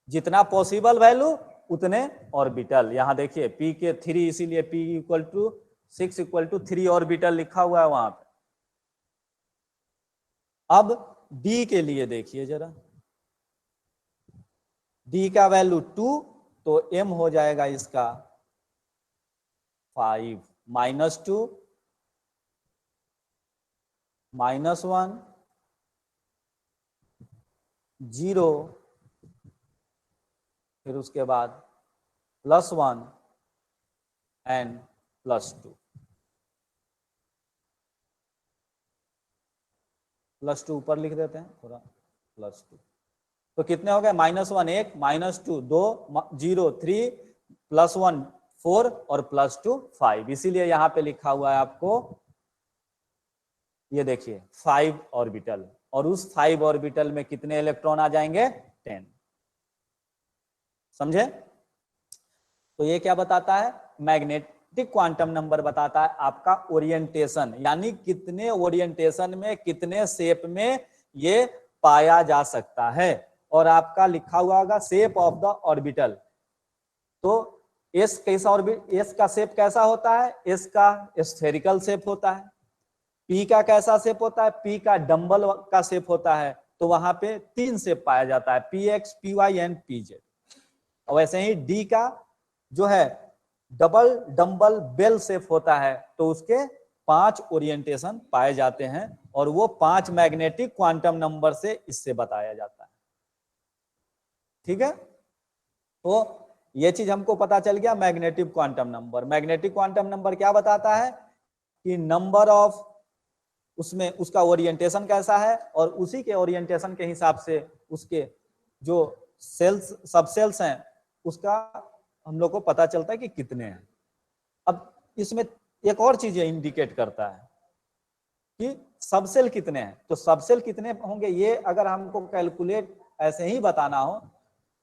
जितना पॉसिबल वैल्यू उतने ऑर्बिटल। यहां देखिए पी के 3, इसीलिए P equal to 6 equal to 3 orbital लिखा हुआ है वहां पे। अब डी के लिए देखिए जरा, डी का वैल्यू 2, तो एम हो जाएगा इसका 5, -2, -1, 0, फिर उसके बाद +1 एंड +2। +2 ऊपर लिख देते हैं थोड़ा, +2। तो कितने हो गए, -1 1, -2 2, 0 3, +1 4 और +2 5। इसीलिए यहाँ पे लिखा हुआ है आपको, ये देखिए 5 ऑर्बिटल, और उस 5 ऑर्बिटल में कितने इलेक्ट्रॉन आ जाएंगे, 10। समझे? तो ये क्या बताता है, मैग्नेटिक क्वांटम नंबर बताता है आपका ओरिएंटेशन, यानी कितने ओरिएंटेशन में, कितने शेप में ये पाया जा सकता है। और आपका लिखा हुआ होगा शेप ऑफ द ऑर्बिटल। तो एस कैसा ऑर्बिट, एस का शेप कैसा होता है, एस का स्फेरिकल शेप होता है। पी का कैसा शेप होता है, पी का डंबल का शेप होता है। तो वहां पे 3 शेप पाया जाता है, P X, P Y and P Z. और वैसे ही डी का जो है डबल डंबल बेल शेप होता है, तो उसके 5 ओरिएंटेशन पाए जाते हैं, और वो 5 मैग्नेटिक क्वांटम नंबर से इससे बताया जाता है। ठीक है, तो ये चीज हमको पता चल गया, magnetic quantum number. Magnetic quantum number क्या बताता है कि नंबर ऑफ, उसमें उसका ओरिएंटेशन कैसा है, और उसी के ओरिएंटेशन के हिसाब से उसके जो सेल्स, सब सेल्स हैं, उसका हम लोग को पता चलता है कि कितने हैं। अब इसमें एक और चीज इंडिकेट करता है कि सब सेल कितने हैं। तो सब सेल कितने होंगे, ये अगर हमको कैलकुलेट ऐसे ही बताना हो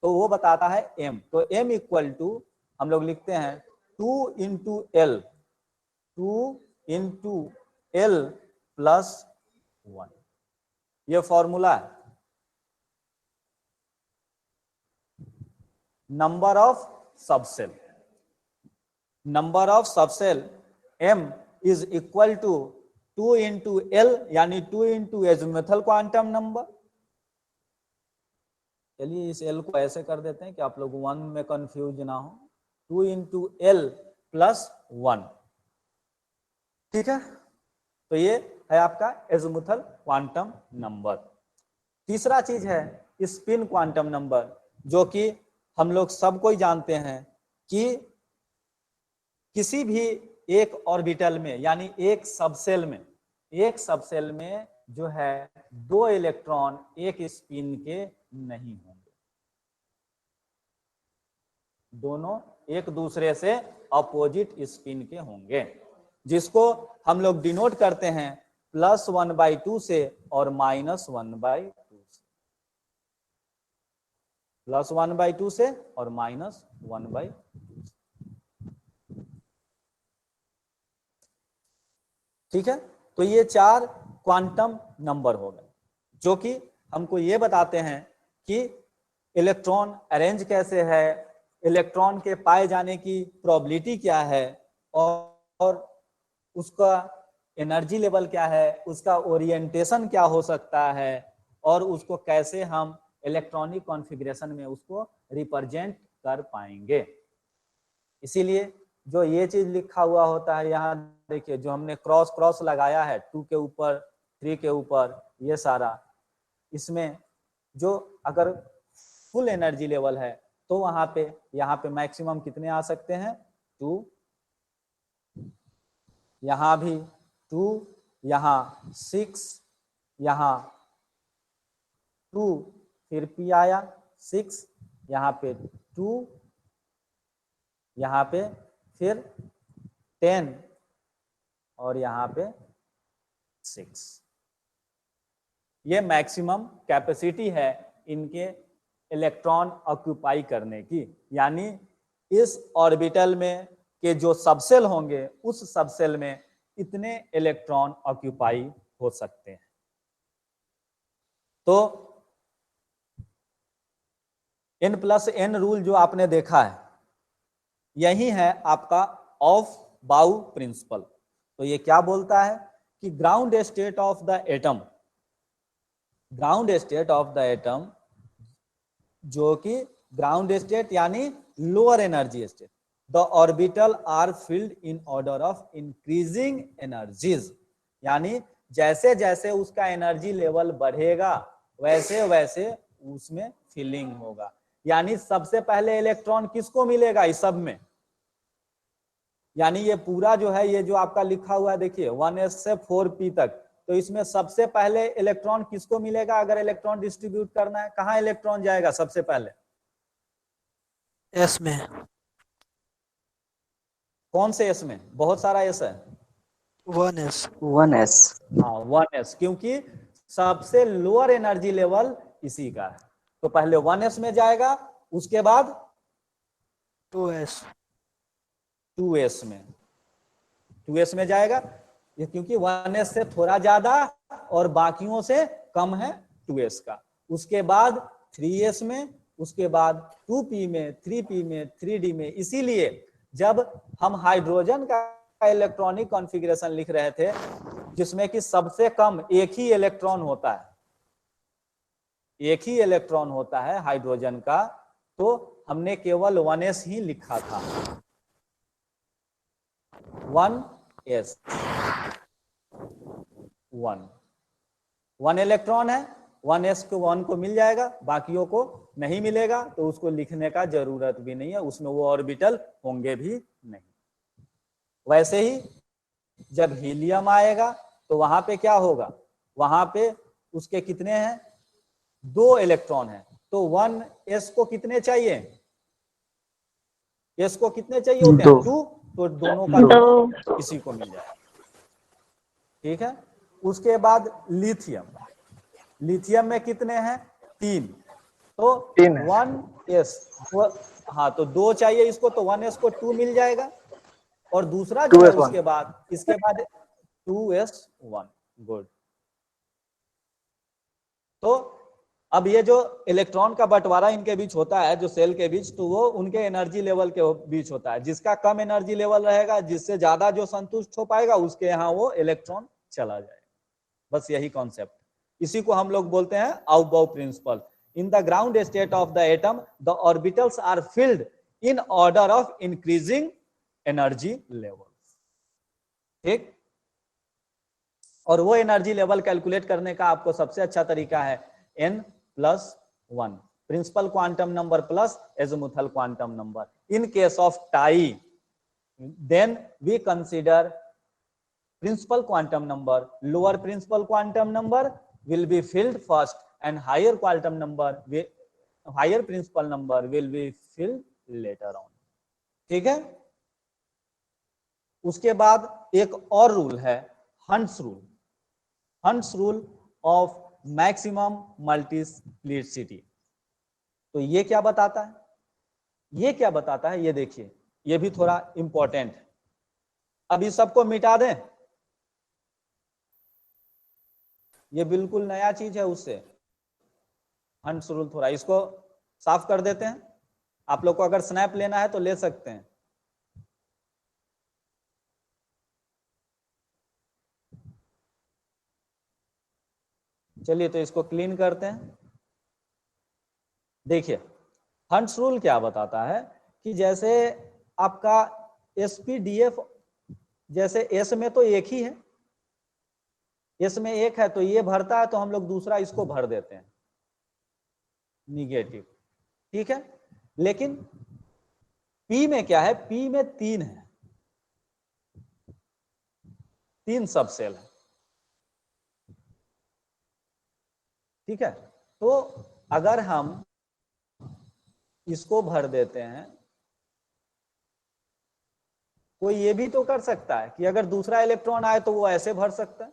तो वो बताता है m। तो m इक्वल टू हम लोग लिखते हैं 2 × L, 2 × L + 1। ये फॉर्मूला है। Number of subshell, number of subshell m is equal to 2 × L, यानी 2 × एजिमुथल क्वांटम नंबर। चलिए इस L को ऐसे कर देते हैं कि आप लोग 1 में कंफ्यूज ना हो, 2 × L + 1। ठीक है, तो ये है आपका एजिमुथल क्वांटम नंबर। तीसरा चीज है स्पिन क्वांटम नंबर, जो कि हम लोग सबको ही जानते हैं कि किसी भी एक ऑर्बिटल में, यानी एक सबसेल में जो है 2 इलेक्ट्रॉन एक स्पिन के नहीं होंगे, दोनों एक दूसरे से अपोजिट स्पिन के होंगे, जिसको हम लोग डिनोट करते हैं +1/2 से और -1/2 से, +1/2 से और -1/2 से। ठीक है, तो ये 4 क्वांटम नंबर हो गए, जो कि हमको ये बताते हैं कि इलेक्ट्रॉन अरेंज कैसे है, इलेक्ट्रॉन के पाए जाने की प्रोबेबिलिटी क्या है, और उसका एनर्जी लेवल क्या है, उसका ओरिएंटेशन क्या हो सकता है, और उसको कैसे हम इलेक्ट्रॉनिक कॉन्फ़िगरेशन में उसको रिप्रेजेंट कर पाएंगे। इसीलिए जो ये चीज लिखा हुआ होता है, यहाँ देखिए जो हमने क्रॉस लगाया है 2 के ऊपर 3 के ऊपर, ये सारा, इसमें जो अगर फुल एनर्जी लेवल है तो वहां पे, यहाँ पे मैक्सिमम कितने आ सकते हैं, 2, यहाँ भी 2, यहाँ 6, यहाँ 2, फिर P आया 6, यहाँ पे 2, यहाँ पे फिर 10 और यहाँ पे 6। ये मैक्सिमम कैपेसिटी है इनके इलेक्ट्रॉन ऑक्यूपाई करने की, यानी इस ऑर्बिटल में के जो सबसेल होंगे उस सबसेल में इतने इलेक्ट्रॉन ऑक्यूपाई हो सकते हैं। तो n+n रूल जो आपने देखा है, यही है आपका ऑफ बाउ प्रिंसिपल। तो ये क्या बोलता है कि ground state of the atom, ground state of the atom, जो कि ग्राउंड स्टेट यानी lower energy state, the orbital are filled in order of increasing energies, यानी जैसे जैसे उसका एनर्जी लेवल बढ़ेगा वैसे वैसे उसमें फिलिंग होगा। यानी सबसे पहले इलेक्ट्रॉन किसको मिलेगा इस सब में, यानी ये पूरा जो है, ये जो आपका लिखा हुआ है देखिए 1s से 4p तक, तो इसमें सबसे पहले इलेक्ट्रॉन किसको मिलेगा? अगर इलेक्ट्रॉन डिस्ट्रीब्यूट करना है, कहाँ इलेक्ट्रॉन जाएगा सबसे पहले? एस में। कौन से एस में? बहुत सारा एस है। 1s। 1s। हाँ 1s, क्योंकि सबसे लोअर एनर्जी लेवल इसी का है। तो पहले 1s में जाएगा, उसके बाद 2s। 2s में, 2s में जाएगा ये, क्योंकि 1s से थोड़ा ज्यादा और बाकियों से कम है 2s का। उसके बाद 3s में, उसके बाद 2p में, 3p में, 3d में। इसीलिए जब हम हाइड्रोजन का इलेक्ट्रॉनिक कॉन्फ़िगरेशन लिख रहे थे, जिसमें कि सबसे कम एक ही इलेक्ट्रॉन होता है, एक ही इलेक्ट्रॉन होता है हाइड्रोजन का, तो हमने केवल 1s ही लिखा था, 1s। 1 इलेक्ट्रॉन है, 1s को 1 को मिल जाएगा, बाकियों को नहीं मिलेगा, तो उसको लिखने का जरूरत भी नहीं है, उसमें वो ऑर्बिटल होंगे भी नहीं। वैसे ही जब हीलियम आएगा तो वहां पे क्या होगा? वहां पे उसके कितने हैं? 2 इलेक्ट्रॉन है, तो 1s को कितने चाहिए? s को कितने चाहिए होते हैं? 2। तो दोनों का 2 इसी को मिल जाएगा। ठीक है। उसके बाद लिथियम, लिथियम में कितने हैं? 3। तो 1s, हाँ तो 2 चाहिए इसको, तो 1s को 2 मिल जाएगा, और दूसरा जो है उसके बाद, इसके बाद 2s1। गुड। तो अब ये जो इलेक्ट्रॉन का बंटवारा इनके बीच होता है, जो सेल के बीच, तो वो उनके एनर्जी लेवल के बीच होता है। जिसका कम एनर्जी लेवल रहेगा, जिससे ज्यादा जो संतुष्ट हो पाएगा, उसके यहाँ वो इलेक्ट्रॉन चला जाएगा। बस यही कॉन्सेप्ट, इसी को हम लोग बोलते हैं Aufbau principle. In the ground state of the atom, the orbitals are filled in order of increasing energy level. ठीक। और वो एनर्जी लेवल कैलकुलेट करने का आपको सबसे अच्छा तरीका है n+1, principal quantum number plus azimuthal quantum number. In case of tie, then we consider principal quantum number, lower principal quantum number will be filled first and higher quantum number, higher principal number will be filled later on। ठीक है। उसके बाद एक और rule है, hunts rule. Hunts rule of maximum multiplicity. तो ये क्या बताता है? ये क्या बताता है, ये देखिए, ये भी थोड़ा इंपॉर्टेंट है। अब इस सबको मिटा दें, ये बिल्कुल नया चीज है उससे। हंट्स रूल, थोड़ा इसको साफ कर देते हैं। आप लोग को अगर स्नैप लेना है तो ले सकते हैं। चलिए तो इसको क्लीन करते हैं। देखिए हंट्स रूल क्या बताता है कि जैसे आपका एसपीडीएफ, जैसे एस में तो एक ही है, एस में एक है, तो ये भरता है, तो हम लोग दूसरा इसको भर देते हैं निगेटिव। ठीक है। लेकिन पी में क्या है? पी में 3 है, 3 सब सेल है। ठीक है। तो अगर हम इसको भर देते हैं, कोई ये भी तो कर सकता है कि अगर दूसरा इलेक्ट्रॉन आए तो वो ऐसे भर सकता है।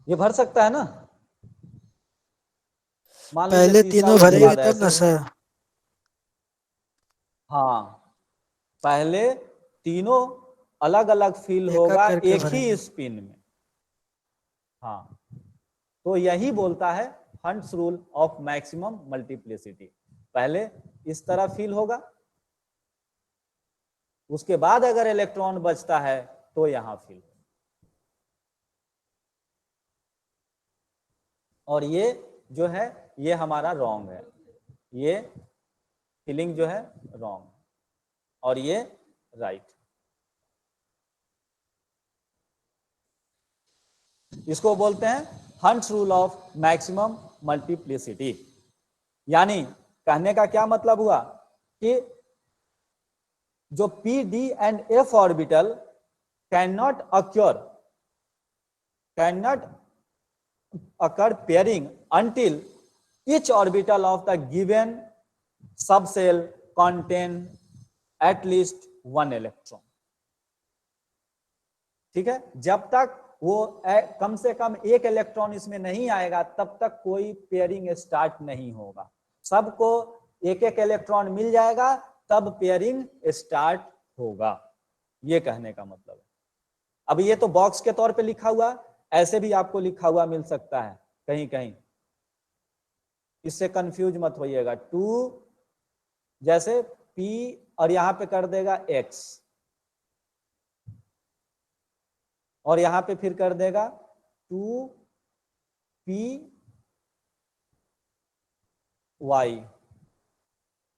ये भर सकता है ना? मान लीजिए पहले तीनों भरेंगे तब ना सर। हाँ, पहले तीनों अलग अलग फिल एक होगा करके एक ही भरेंगे। स्पिन में। हाँ, तो यही बोलता है hunts rule of maximum multiplicity. पहले इस तरह फिल होगा, उसके बाद अगर इलेक्ट्रॉन बचता है तो यहां फिल होगा। और ये जो है ये हमारा रॉन्ग है, ये फिलिंग जो है रॉन्ग, और ये राइट। इसको बोलते हैं hunts rule of maximum multiplicity. यानी कहने का क्या मतलब हुआ कि जो p d and f orbital cannot occur pairing until each orbital of the given subshell contain at least one electron। ठीक है, जब तक वो कम से कम एक इलेक्ट्रॉन इसमें नहीं आएगा तब तक कोई पेयरिंग स्टार्ट नहीं होगा। सबको एक एक इलेक्ट्रॉन मिल जाएगा तब पेयरिंग स्टार्ट होगा, ये कहने का मतलब है। अब ये तो बॉक्स के तौर पे लिखा हुआ, ऐसे भी आपको लिखा हुआ मिल सकता है कहीं कहीं, इससे कंफ्यूज मत होइएगा। 2 जैसे P और यहां पे कर देगा X और यहां पे फिर कर देगा 2PY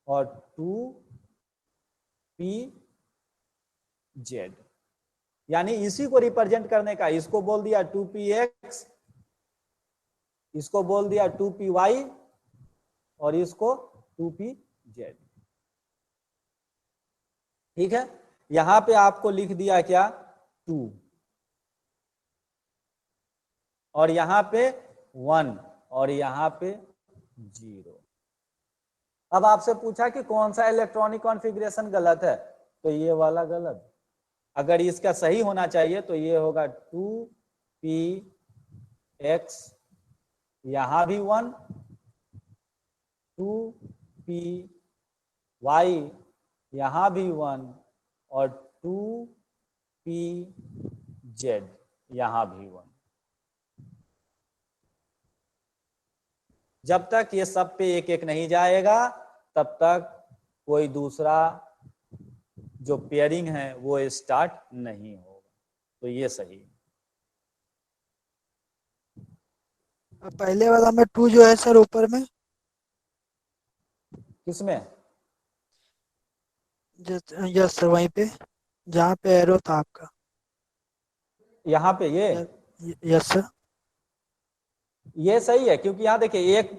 और 2PZ, यानी इसी को रिप्रेजेंट करने का, इसको बोल दिया 2PX, इसको बोल दिया 2PY और इसको 2PZ। ठीक है, यहां पे आपको लिख दिया क्या 2 और यहां पे 1 और यहां पे 0। अब आपसे पूछा कि कौन सा इलेक्ट्रॉनिक कॉन्फ़िगरेशन गलत है, तो ये वाला गलत। अगर इसका सही होना चाहिए तो ये होगा 2PX, यहां भी 1, 2PY यहां भी 1 और 2PZ यहां भी 1। जब तक ये सब पे एक एक नहीं जाएगा तब तक कोई दूसरा जो पेयरिंग है वो स्टार्ट नहीं होगा, तो ये सही है। पहले वाला में 2 जो है सर ऊपर में, किसमें? यस सर, वहीं पे जहाँ पे एरो था आपका, यहाँ पे ये यस सर, ये सही है, क्योंकि यहाँ देखिए एक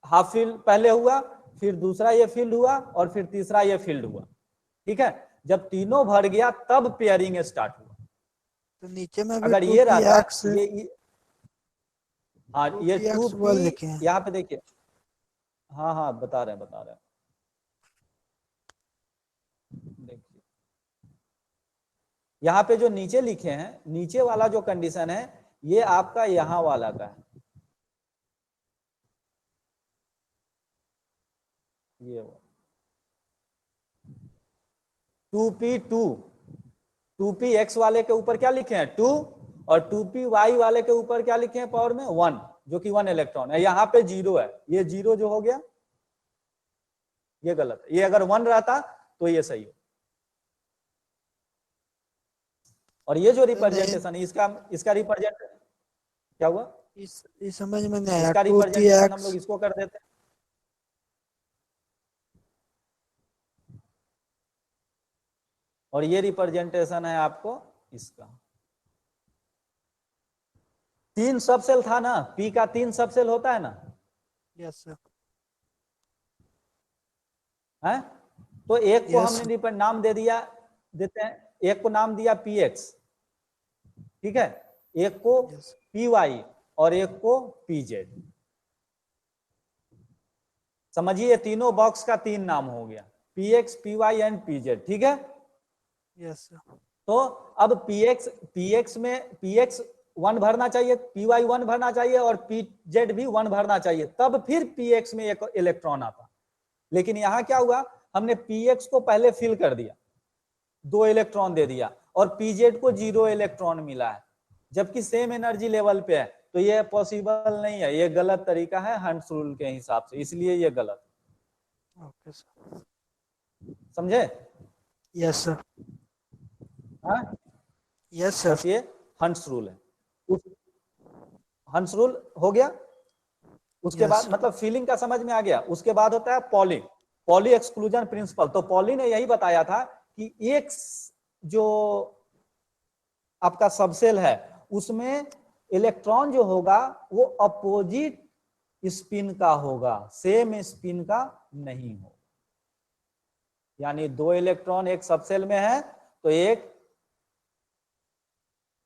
हाफ फील्ड पहले हुआ, फिर दूसरा ये फील्ड हुआ और फिर तीसरा ये फील्ड हुआ। ठीक है, जब तीनों भर गया तब पेयरिंग स्टार्ट हुआ। तो नीचे में भी अगर ये रहता ये हाँ ये 2P लिखे हैं यहाँ पे देखिए, हाँ हाँ बता रहे हैं देखिए यहाँ पे जो नीचे लिखे हैं, नीचे वाला जो कंडीशन है ये आपका यहाँ वाला का है, ये 2P वाले के ऊपर क्या लिखे हैं 2 और 2PY वाले के ऊपर क्या लिखे हैं पावर में 1, जो कि 1 इलेक्ट्रॉन है। यहाँ पे 0 है, ये 0 जो हो गया ये गलत है, ये अगर 1 रहता तो ये सही हो। और ये जो रिप्रेजेंटेशन इसका रिप्रेजेंट क्या हुआ, इस समझ में नहीं आया। इसका रिप्रेजेंटेशन हम लोग इसको कर देते हैं, और ये रिप्रेजेंटेशन है आपको इसका। 3 सबसेल था ना, P का 3 सबसेल होता है ना, यस सर, है तो एक को हमने नाम देते हैं, एक को नाम दिया PX, ठीक है, एक को PY और एक को PZ। समझिए तीनों बॉक्स का 3 नाम हो गया, PX, PY एंड PZ। ठीक है, यस सर। तो अब PX में PX 1 भरना चाहिए, PY 1 भरना चाहिए और PZ भी 1 भरना चाहिए, तब फिर PX में एक इलेक्ट्रॉन आता। लेकिन यहां क्या हुआ, हमने PX को पहले फिल कर दिया, 2 इलेक्ट्रॉन दे दिया, और PZ को 0 इलेक्ट्रॉन मिला है, जबकि सेम एनर्जी लेवल पे है। तो ये पॉसिबल नहीं है, ये गलत तरीका है हंट्स रूल के हिसाब से, इसलिए ये गलत। ओके सर, समझे? यस सर, हाँ यस सर, ये हंट्स रूल है। हंट्स रूल हो गया। उसके बाद मतलब फीलिंग का समझ में आ गया। उसके बाद होता है पॉली एक्सक्लूजन प्रिंसिपल। तो पॉली ने यही बताया था कि एक जो आपका सबसेल है उसमें इलेक्ट्रॉन जो होगा वो अपोजिट स्पिन का होगा, सेम स्पिन का नहीं होगा। यानी 2 इलेक्ट्रॉन एक सबसेल में है तो एक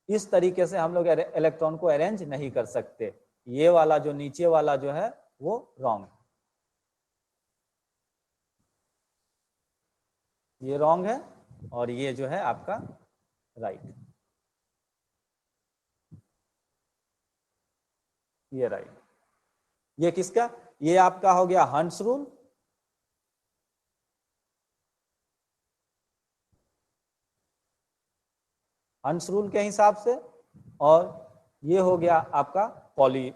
इस तरीके से हम लोग इलेक्ट्रॉन को अरेंज नहीं कर सकते। ये वाला जो नीचे वाला जो है वो रॉन्ग है, ये रॉन्ग है और ये जो है आपका राइट, ये राइट। ये किसका, ये आपका हो गया हंट्स रूल। हंट्स रूल के हिसाब से, और ये हो गया आपका पॉली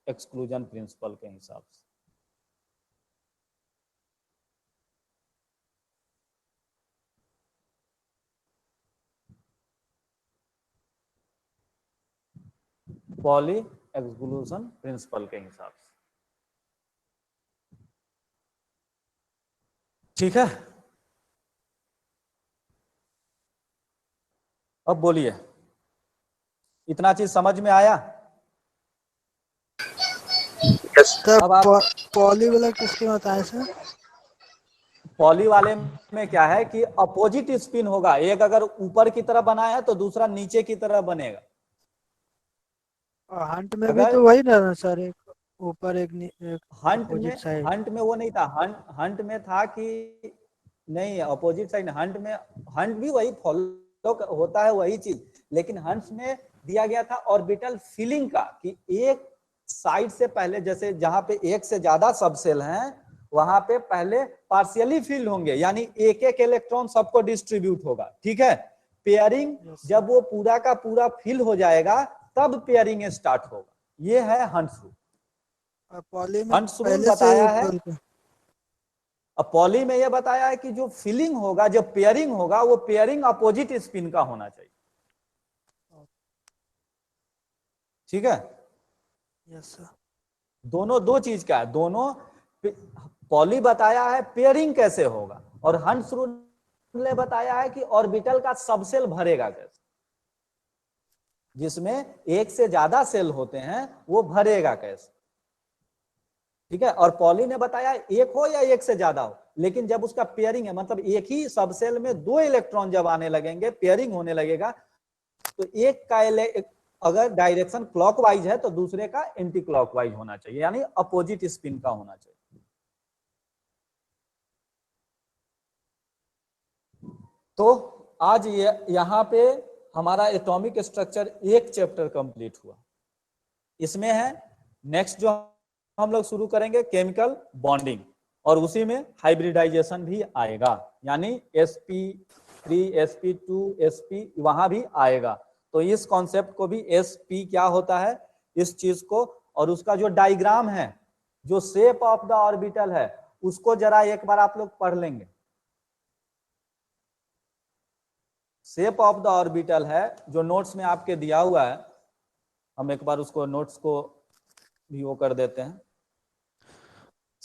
एक्सक्लूजन प्रिंसिपल के हिसाब से। पॉली एक्सक्लूजन प्रिंसिपल के हिसाब से, ठीक है। अब बोलिए, इतना चीज समझ में आया? तब पॉली वाला किसके बताए सर? पॉली वाले में क्या है कि अपोजिट स्पिन होगा, एक अगर ऊपर की तरफ बना है तो दूसरा नीचे की तरफ बनेगा। और हंट में भी तो वही ना सर, एक ऊपर एक हंट में वो नहीं था। हंट में था कि नहीं अपोजिट साइड, हंट में हंट भी वही फॉलो होता है वही चीज, लेकिन हंट में दिया गया था ऑर्बिटल फिलिंग का कि एक साइड से पहले, जैसे जहां पे एक से ज्यादा सबसेल हैं वहां पे पहले पार्शियली फिल होंगे, यानी एक एक इलेक्ट्रॉन सबको डिस्ट्रीब्यूट होगा, ठीक है। पेयरिंग जब वो पूरा का पूरा फिल हो जाएगा तब पेयरिंग स्टार्ट होगा, ये है हंट्स रूल। पॉली में हंट्स रूल पहले बताया से है। अब पॉली में यह बताया है कि जो फिलिंग होगा, जब पेयरिंग होगा, वो पेयरिंग अपोजिट स्पिन का होना चाहिए, ठीक है। Yes sir. दोनों दो चीज का है, दोनों। पॉली बताया है पेयरिंग कैसे होगा, और हंट्स रूल ने बताया है कि ऑर्बिटल का सबसेल भरेगा कैसे, जिसमें एक से ज्यादा सेल होते हैं वो भरेगा कैसे, ठीक है। और पॉली ने बताया एक हो या एक से ज्यादा हो, लेकिन जब उसका पेयरिंग है, मतलब एक ही सबसेल में 2 इलेक्ट्रॉन जब आने लगेंगे, पेयरिंग होने लगेगा, तो एक का अगर डायरेक्शन क्लॉकवाइज है तो दूसरे का एंटी क्लॉकवाइज होना चाहिए, यानी अपोजिट स्पिन का होना चाहिए। तो आज यहाँ पे हमारा एटॉमिक स्ट्रक्चर एक चैप्टर कंप्लीट हुआ। इसमें है नेक्स्ट जो हम लोग शुरू करेंगे केमिकल बॉन्डिंग, और उसी में हाइब्रिडाइजेशन भी आएगा, यानी sp3 sp2 sp वहां भी आएगा। तो इस कॉन्सेप्ट को भी sp क्या होता है इस चीज को, और उसका जो डायग्राम है, जो शेप ऑफ द ऑर्बिटल है, उसको जरा एक बार आप लोग पढ़ लेंगे। शेप ऑफ द ऑर्बिटल है जो नोट्स में आपके दिया हुआ है, हम एक बार उसको नोट्स को भी वो कर देते हैं।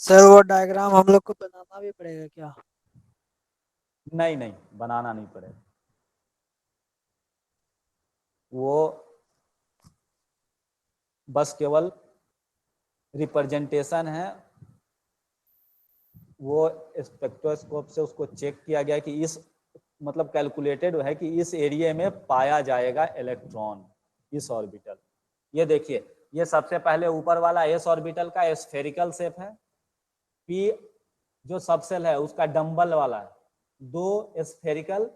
सर वो डायग्राम हम लोग को बनाना भी पड़ेगा क्या? नहीं नहीं, बनाना नहीं पड़ेगा, वो बस केवल रिप्रेजेंटेशन है। वो स्पेक्ट्रोस्कोप से उसको चेक किया गया कि इस मतलब कैलकुलेटेड है कि इस एरिया में पाया जाएगा इलेक्ट्रॉन, इस ऑर्बिटल। ये देखिए, ये सबसे पहले ऊपर वाला एस ऑर्बिटल का स्फेरिकल शेप है, पी जो सबसेल है उसका डंबल वाला है, 2 स्फेरिकल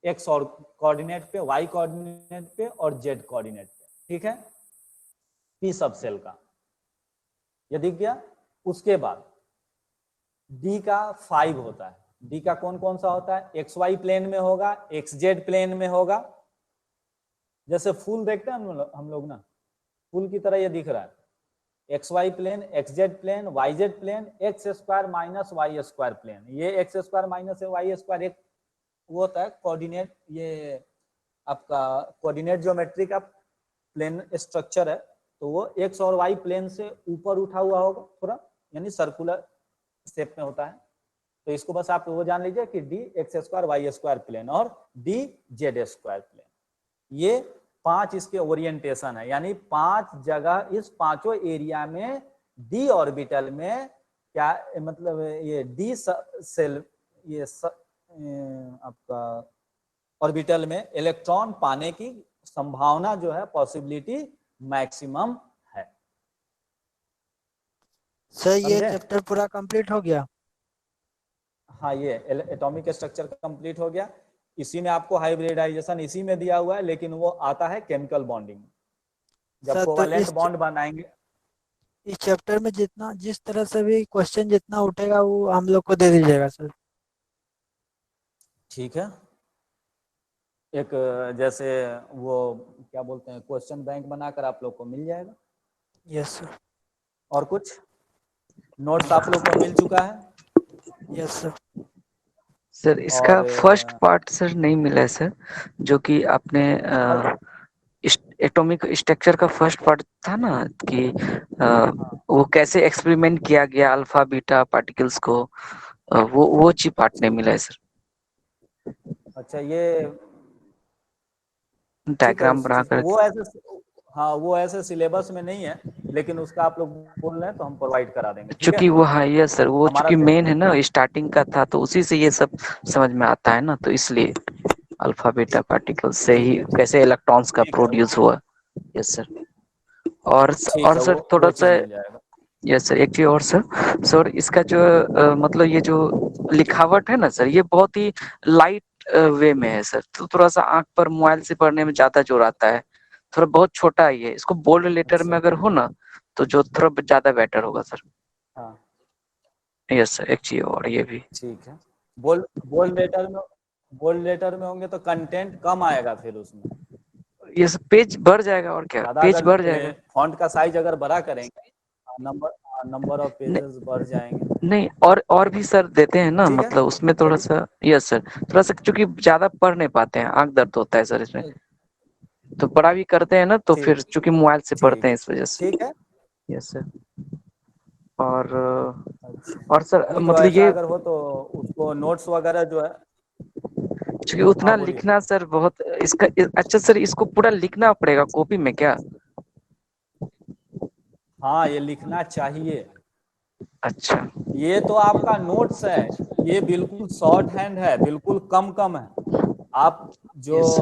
एक्स और कोऑर्डिनेट पे, वाई कोऑर्डिनेट पे और जेड कोऑर्डिनेट पे, ठीक है, पी सबसेल का ये दिख गया। उसके बाद डी का 5 होता है। डी का कौन कौन सा होता है? एक्स वाई प्लेन में होगा, एक्स जेड प्लेन में होगा, जैसे फूल देखते हैं हम लोग ना, फूल की तरह ये दिख रहा है, X Y plane, X Z plane, Y Z plane, X square minus Y square plane. ये X square minus Y square एक वो होता है कोऑर्डिनेट, ये आपका कोऑर्डिनेट ज्योमेट्री का प्लेन स्ट्रक्चर है, तो वो एक्स और वाई प्लेन से ऊपर उठा हुआ होगा थोड़ा, यानी सर्कुलर शेप में होता है। तो इसको बस आप वो जान लीजिए कि D X square Y square plane और डी जेड स्क्वायर प्लेन, ये 5 इसके ओरिएंटेशन है, यानी 5 जगह इस पांचों एरिया में डी ऑर्बिटल में क्या मतलब ये डी सेल ये आपका ऑर्बिटल में इलेक्ट्रॉन पाने की संभावना जो है, पॉसिबिलिटी मैक्सिमम है। सर ये समझे? चैप्टर पूरा कंप्लीट हो गया। हाँ, ये एटॉमिक स्ट्रक्चर कंप्लीट हो गया। इसी में आपको हाइब्रिडाइजेशन इसी में दिया हुआ है, लेकिन वो आता है केमिकल बॉन्डिंग, जब सर तो कोवैलेंट बॉन्ड बनाएंगे। इस चैप्टर में जितना जिस तरह से भी क्वेश्चन जितना उठेगा वो हम लोग को दे दीजिएगा सर। ठीक है, एक जैसे वो क्या बोलते हैं, क्वेश्चन बैंक बनाकर आप लोग को मिल जाएगा। Yes sir. और कुछ नोट्स आप लोग को मिल चुका है? Yes sir. सर इसका और फर्स्ट पार्ट सर नहीं मिला है सर, जो कि आपने एटॉमिक स्ट्रक्चर का फर्स्ट पार्ट था ना कि वो कैसे एक्सपेरिमेंट किया गया अल्फा बीटा पार्टिकल्स को, वो चीज पार्ट नहीं मिला है सर। अच्छा, ये ठीक है, डायग्राम बना कर वो ऐसे, हाँ वो ऐसे सिलेबस में नहीं है, लेकिन उसका आप लोग बोल रहे हैं तो हम प्रोवाइड करा देंगे। ठीक है, चूंकि वो है ये सर, वो हमारा चूंकि मेन है ना, स्टार्टिंग का था तो उसी से ये सब समझ में आता है ना, तो इसलिए अल्फा बीटा पार्टिकल से ही ठीक है, कैसे इलेक्ट्रॉन्स का ठीक है, प्रोड्यूस हुआ। Yes sir. और ठीक है, सर थोड़ा वो सा, चीज मिल जाएगा। यस सर एक चीज और सर, सर इसका जो मतलब ये जो लिखावट है ना सर, ये बहुत ही लाइट वे में है सर, तो थोड़ा सा आंख पर मोबाइल से पढ़ने में ज्यादा जोर आता है, थोड़ा बहुत छोटा ही है, इसको बोल्ड लेटर में अच्छा, अगर हो ना तो जो थोड़ा ज्यादा बेटर होगा सर। हाँ यस सर एक चीज और ये भी। ठीक है, बोल बोल्ड लेटर में होंगे तो कंटेंट कम आएगा, फिर उसमें ये सब पेज बढ़ जाएगा और क्या, ज्यादा, पेज बढ़ अगर जाएगा। फॉन्ट का साइज अगर बड़ा करेंगे, नंबर ऑफ नहीं, पेजेस बढ़ जाएंगे। नहीं और भी सर देते हैं ना, ठीक है, मतलब उसमें थोड़ा चलिए, सा, यस सर थोड़ा सा, क्योंकि ज्यादा पढ़ नहीं पाते हैं, आंख दर्द होता है सर इसमें, तो पढ़ा भी करते हैं ना तो ठीक फिर चूंकि मोबाइल से पढ़ते ठीक हैं है, इस वजह से। ठीक है। Yes sir. और अच्छा, और सर नहीं तो मतलब ऐसा ये अगर हो तो उसको नोट्स वगैरह जो है, क्योंकि उतना हाँ बोलिए। लिखना सर बहुत इसका, अच्छा सर इसको पूरा लिखना पड़ेगा कॉपी में क्या? हाँ, ये लिखना चाहिए। अच्छा। ये तो आपका नोट्स है, ये बिल्कुल शॉर्ट हैंड है, बिल्कुल कम कम है। आप जो यस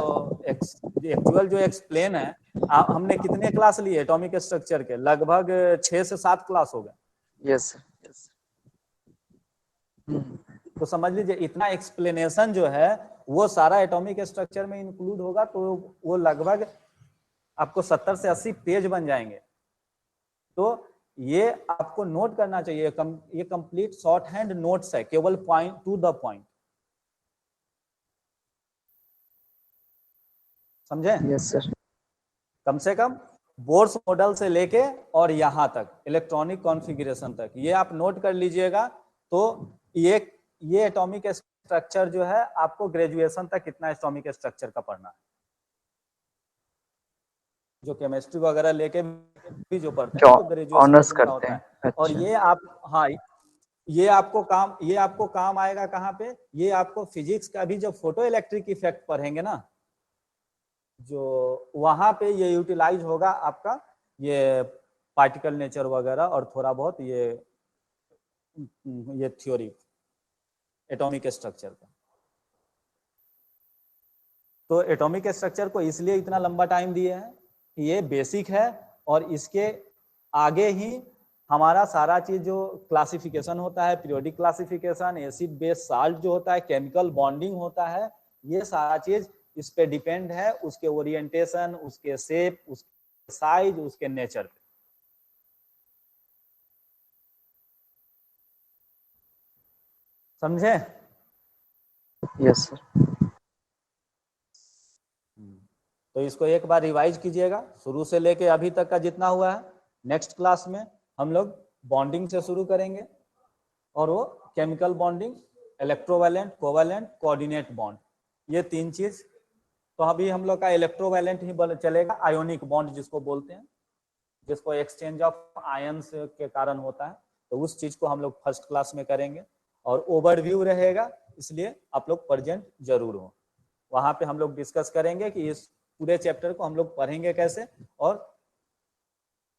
एक्चुअल जो एक्सप्लेन है, हमने कितने क्लास लिए एटॉमिक स्ट्रक्चर के? लगभग 6 से 7 क्लास हो गए। Yes yes. तो समझ लीजिए इतना एक्सप्लेनेशन जो है वो सारा एटॉमिक स्ट्रक्चर में इंक्लूड होगा, तो वो लगभग आपको 70 से 80 पेज बन जाएंगे। तो ये आपको नोट करना चाहिए, ये कंप्लीट शॉर्ट हैंड नोट्स है, केवल पॉइंट टू द पॉइंट। समझे? Yes sir. कम से कम बोर्स मॉडल से लेके और यहां तक इलेक्ट्रॉनिक कॉन्फ़िगरेशन तक ये आप नोट कर लीजिएगा। तो ये एटॉमिक स्ट्रक्चर जो है आपको ग्रेजुएशन तक कितना एटॉमिक स्ट्रक्चर का पढ़ना है, जो केमिस्ट्री वगैरह लेके भी जो पढ़ते हैं जो तो ग्रेजुएशन ऑनर्स लेवल का करते होता हैं। है। और अच्छा। ये आप, हाँ ये आपको काम आएगा कहाँ पे? ये आपको फिजिक्स का भी जब फोटो इलेक्ट्रिक इफेक्ट पढ़ेंगे ना, जो वहां पे ये यूटिलाइज होगा आपका, ये पार्टिकल नेचर वगैरह और थोड़ा बहुत ये थ्योरी एटॉमिक स्ट्रक्चर का। तो एटॉमिक स्ट्रक्चर को इसलिए इतना लंबा टाइम दिए हैं कि ये बेसिक है, और इसके आगे ही हमारा सारा चीज जो क्लासिफिकेशन होता है, periodic classification, acid base salt जो होता है, केमिकल बॉन्डिंग होता है, ये सारा चीज इस पे डिपेंड है, उसके ओरिएंटेशन, उसके शेप, उसके साइज, उसके नेचर पे। समझे? Yes sir. तो इसको एक बार रिवाइज कीजिएगा, शुरू से लेके अभी तक का जितना हुआ है। नेक्स्ट क्लास में हम लोग बॉन्डिंग से शुरू करेंगे, और वो chemical bonding, electrovalent, covalent, coordinate bond, ये 3 चीज। तो अभी हम लोग का इलेक्ट्रोवैलेंट ही चलेगा, आयोनिक बॉन्ड जिसको बोलते हैं, जिसको एक्सचेंज ऑफ आयंस के कारण होता है, तो उस चीज को हम लोग फर्स्ट क्लास में करेंगे। और ओवरव्यू रहेगा, इसलिए आप लोग प्रेजेंट जरूर हो। वहां पे हम लोग डिस्कस करेंगे कि इस पूरे चैप्टर को हम लोग पढ़ेंगे कैसे, और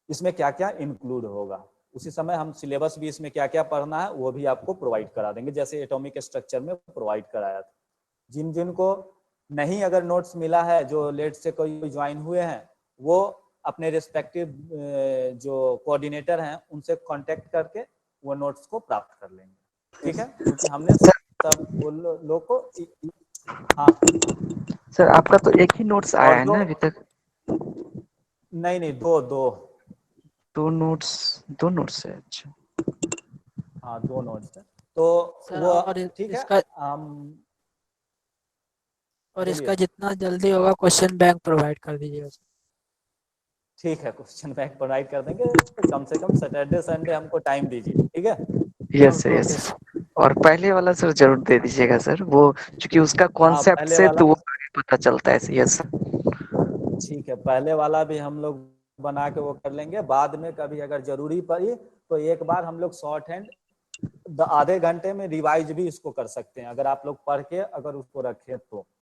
इसमें क्या क्या इंक्लूड होगा। उसी समय हम सिलेबस भी इसमें क्या क्या पढ़ना है वो भी आपको प्रोवाइड करा देंगे, जैसे एटॉमिक स्ट्रक्चर में प्रोवाइड कराया था। जिन जिन को नहीं अगर नोट्स मिला है, जो लेट से कोई ज्वाइन हुए हैं, वो अपने रिस्पेक्टिव जो कोऑर्डिनेटर हैं उनसे कांटेक्ट करके वो नोट्स को प्राप्त कर लेंगे, ठीक है, क्योंकि हमने सब वो लोग को हाँ सर आपका तो एक ही नोट्स आया और है ना अभी तक? नहीं दो नोट्स है, अच्छा। हाँ 2 नोट्स है, तो सर वो और ठीक है। इसका और बोलिए। इसका जितना जल्दी होगा क्वेश्चन बैंक प्रोवाइड कर दीजिएगा सर। ठीक है, क्वेश्चन बैंक प्रोवाइड कर देंगे, कम से कम सैटरडे संडे हमको टाइम दीजिए, ठीक है। Yes sir, okay yes. Sir. और पहले वाला सर जरूर दे दीजिएगा सर, वो क्योंकि उसका हाँ कॉन्सेप्ट पहले से वाला, तो वो आगे पता चलता है। Yes sir. ठीक है, पहले वाला भी हम लोग बना के वो कर लेंगे। बाद में कभी अगर जरूरी पड़ी तो एक बार हम लोग शॉर्ट हैंड आधे घंटे में रिवाइज भी इसको कर सकते हैं, अगर आप लोग पढ़ के अगर उसको रखें तो।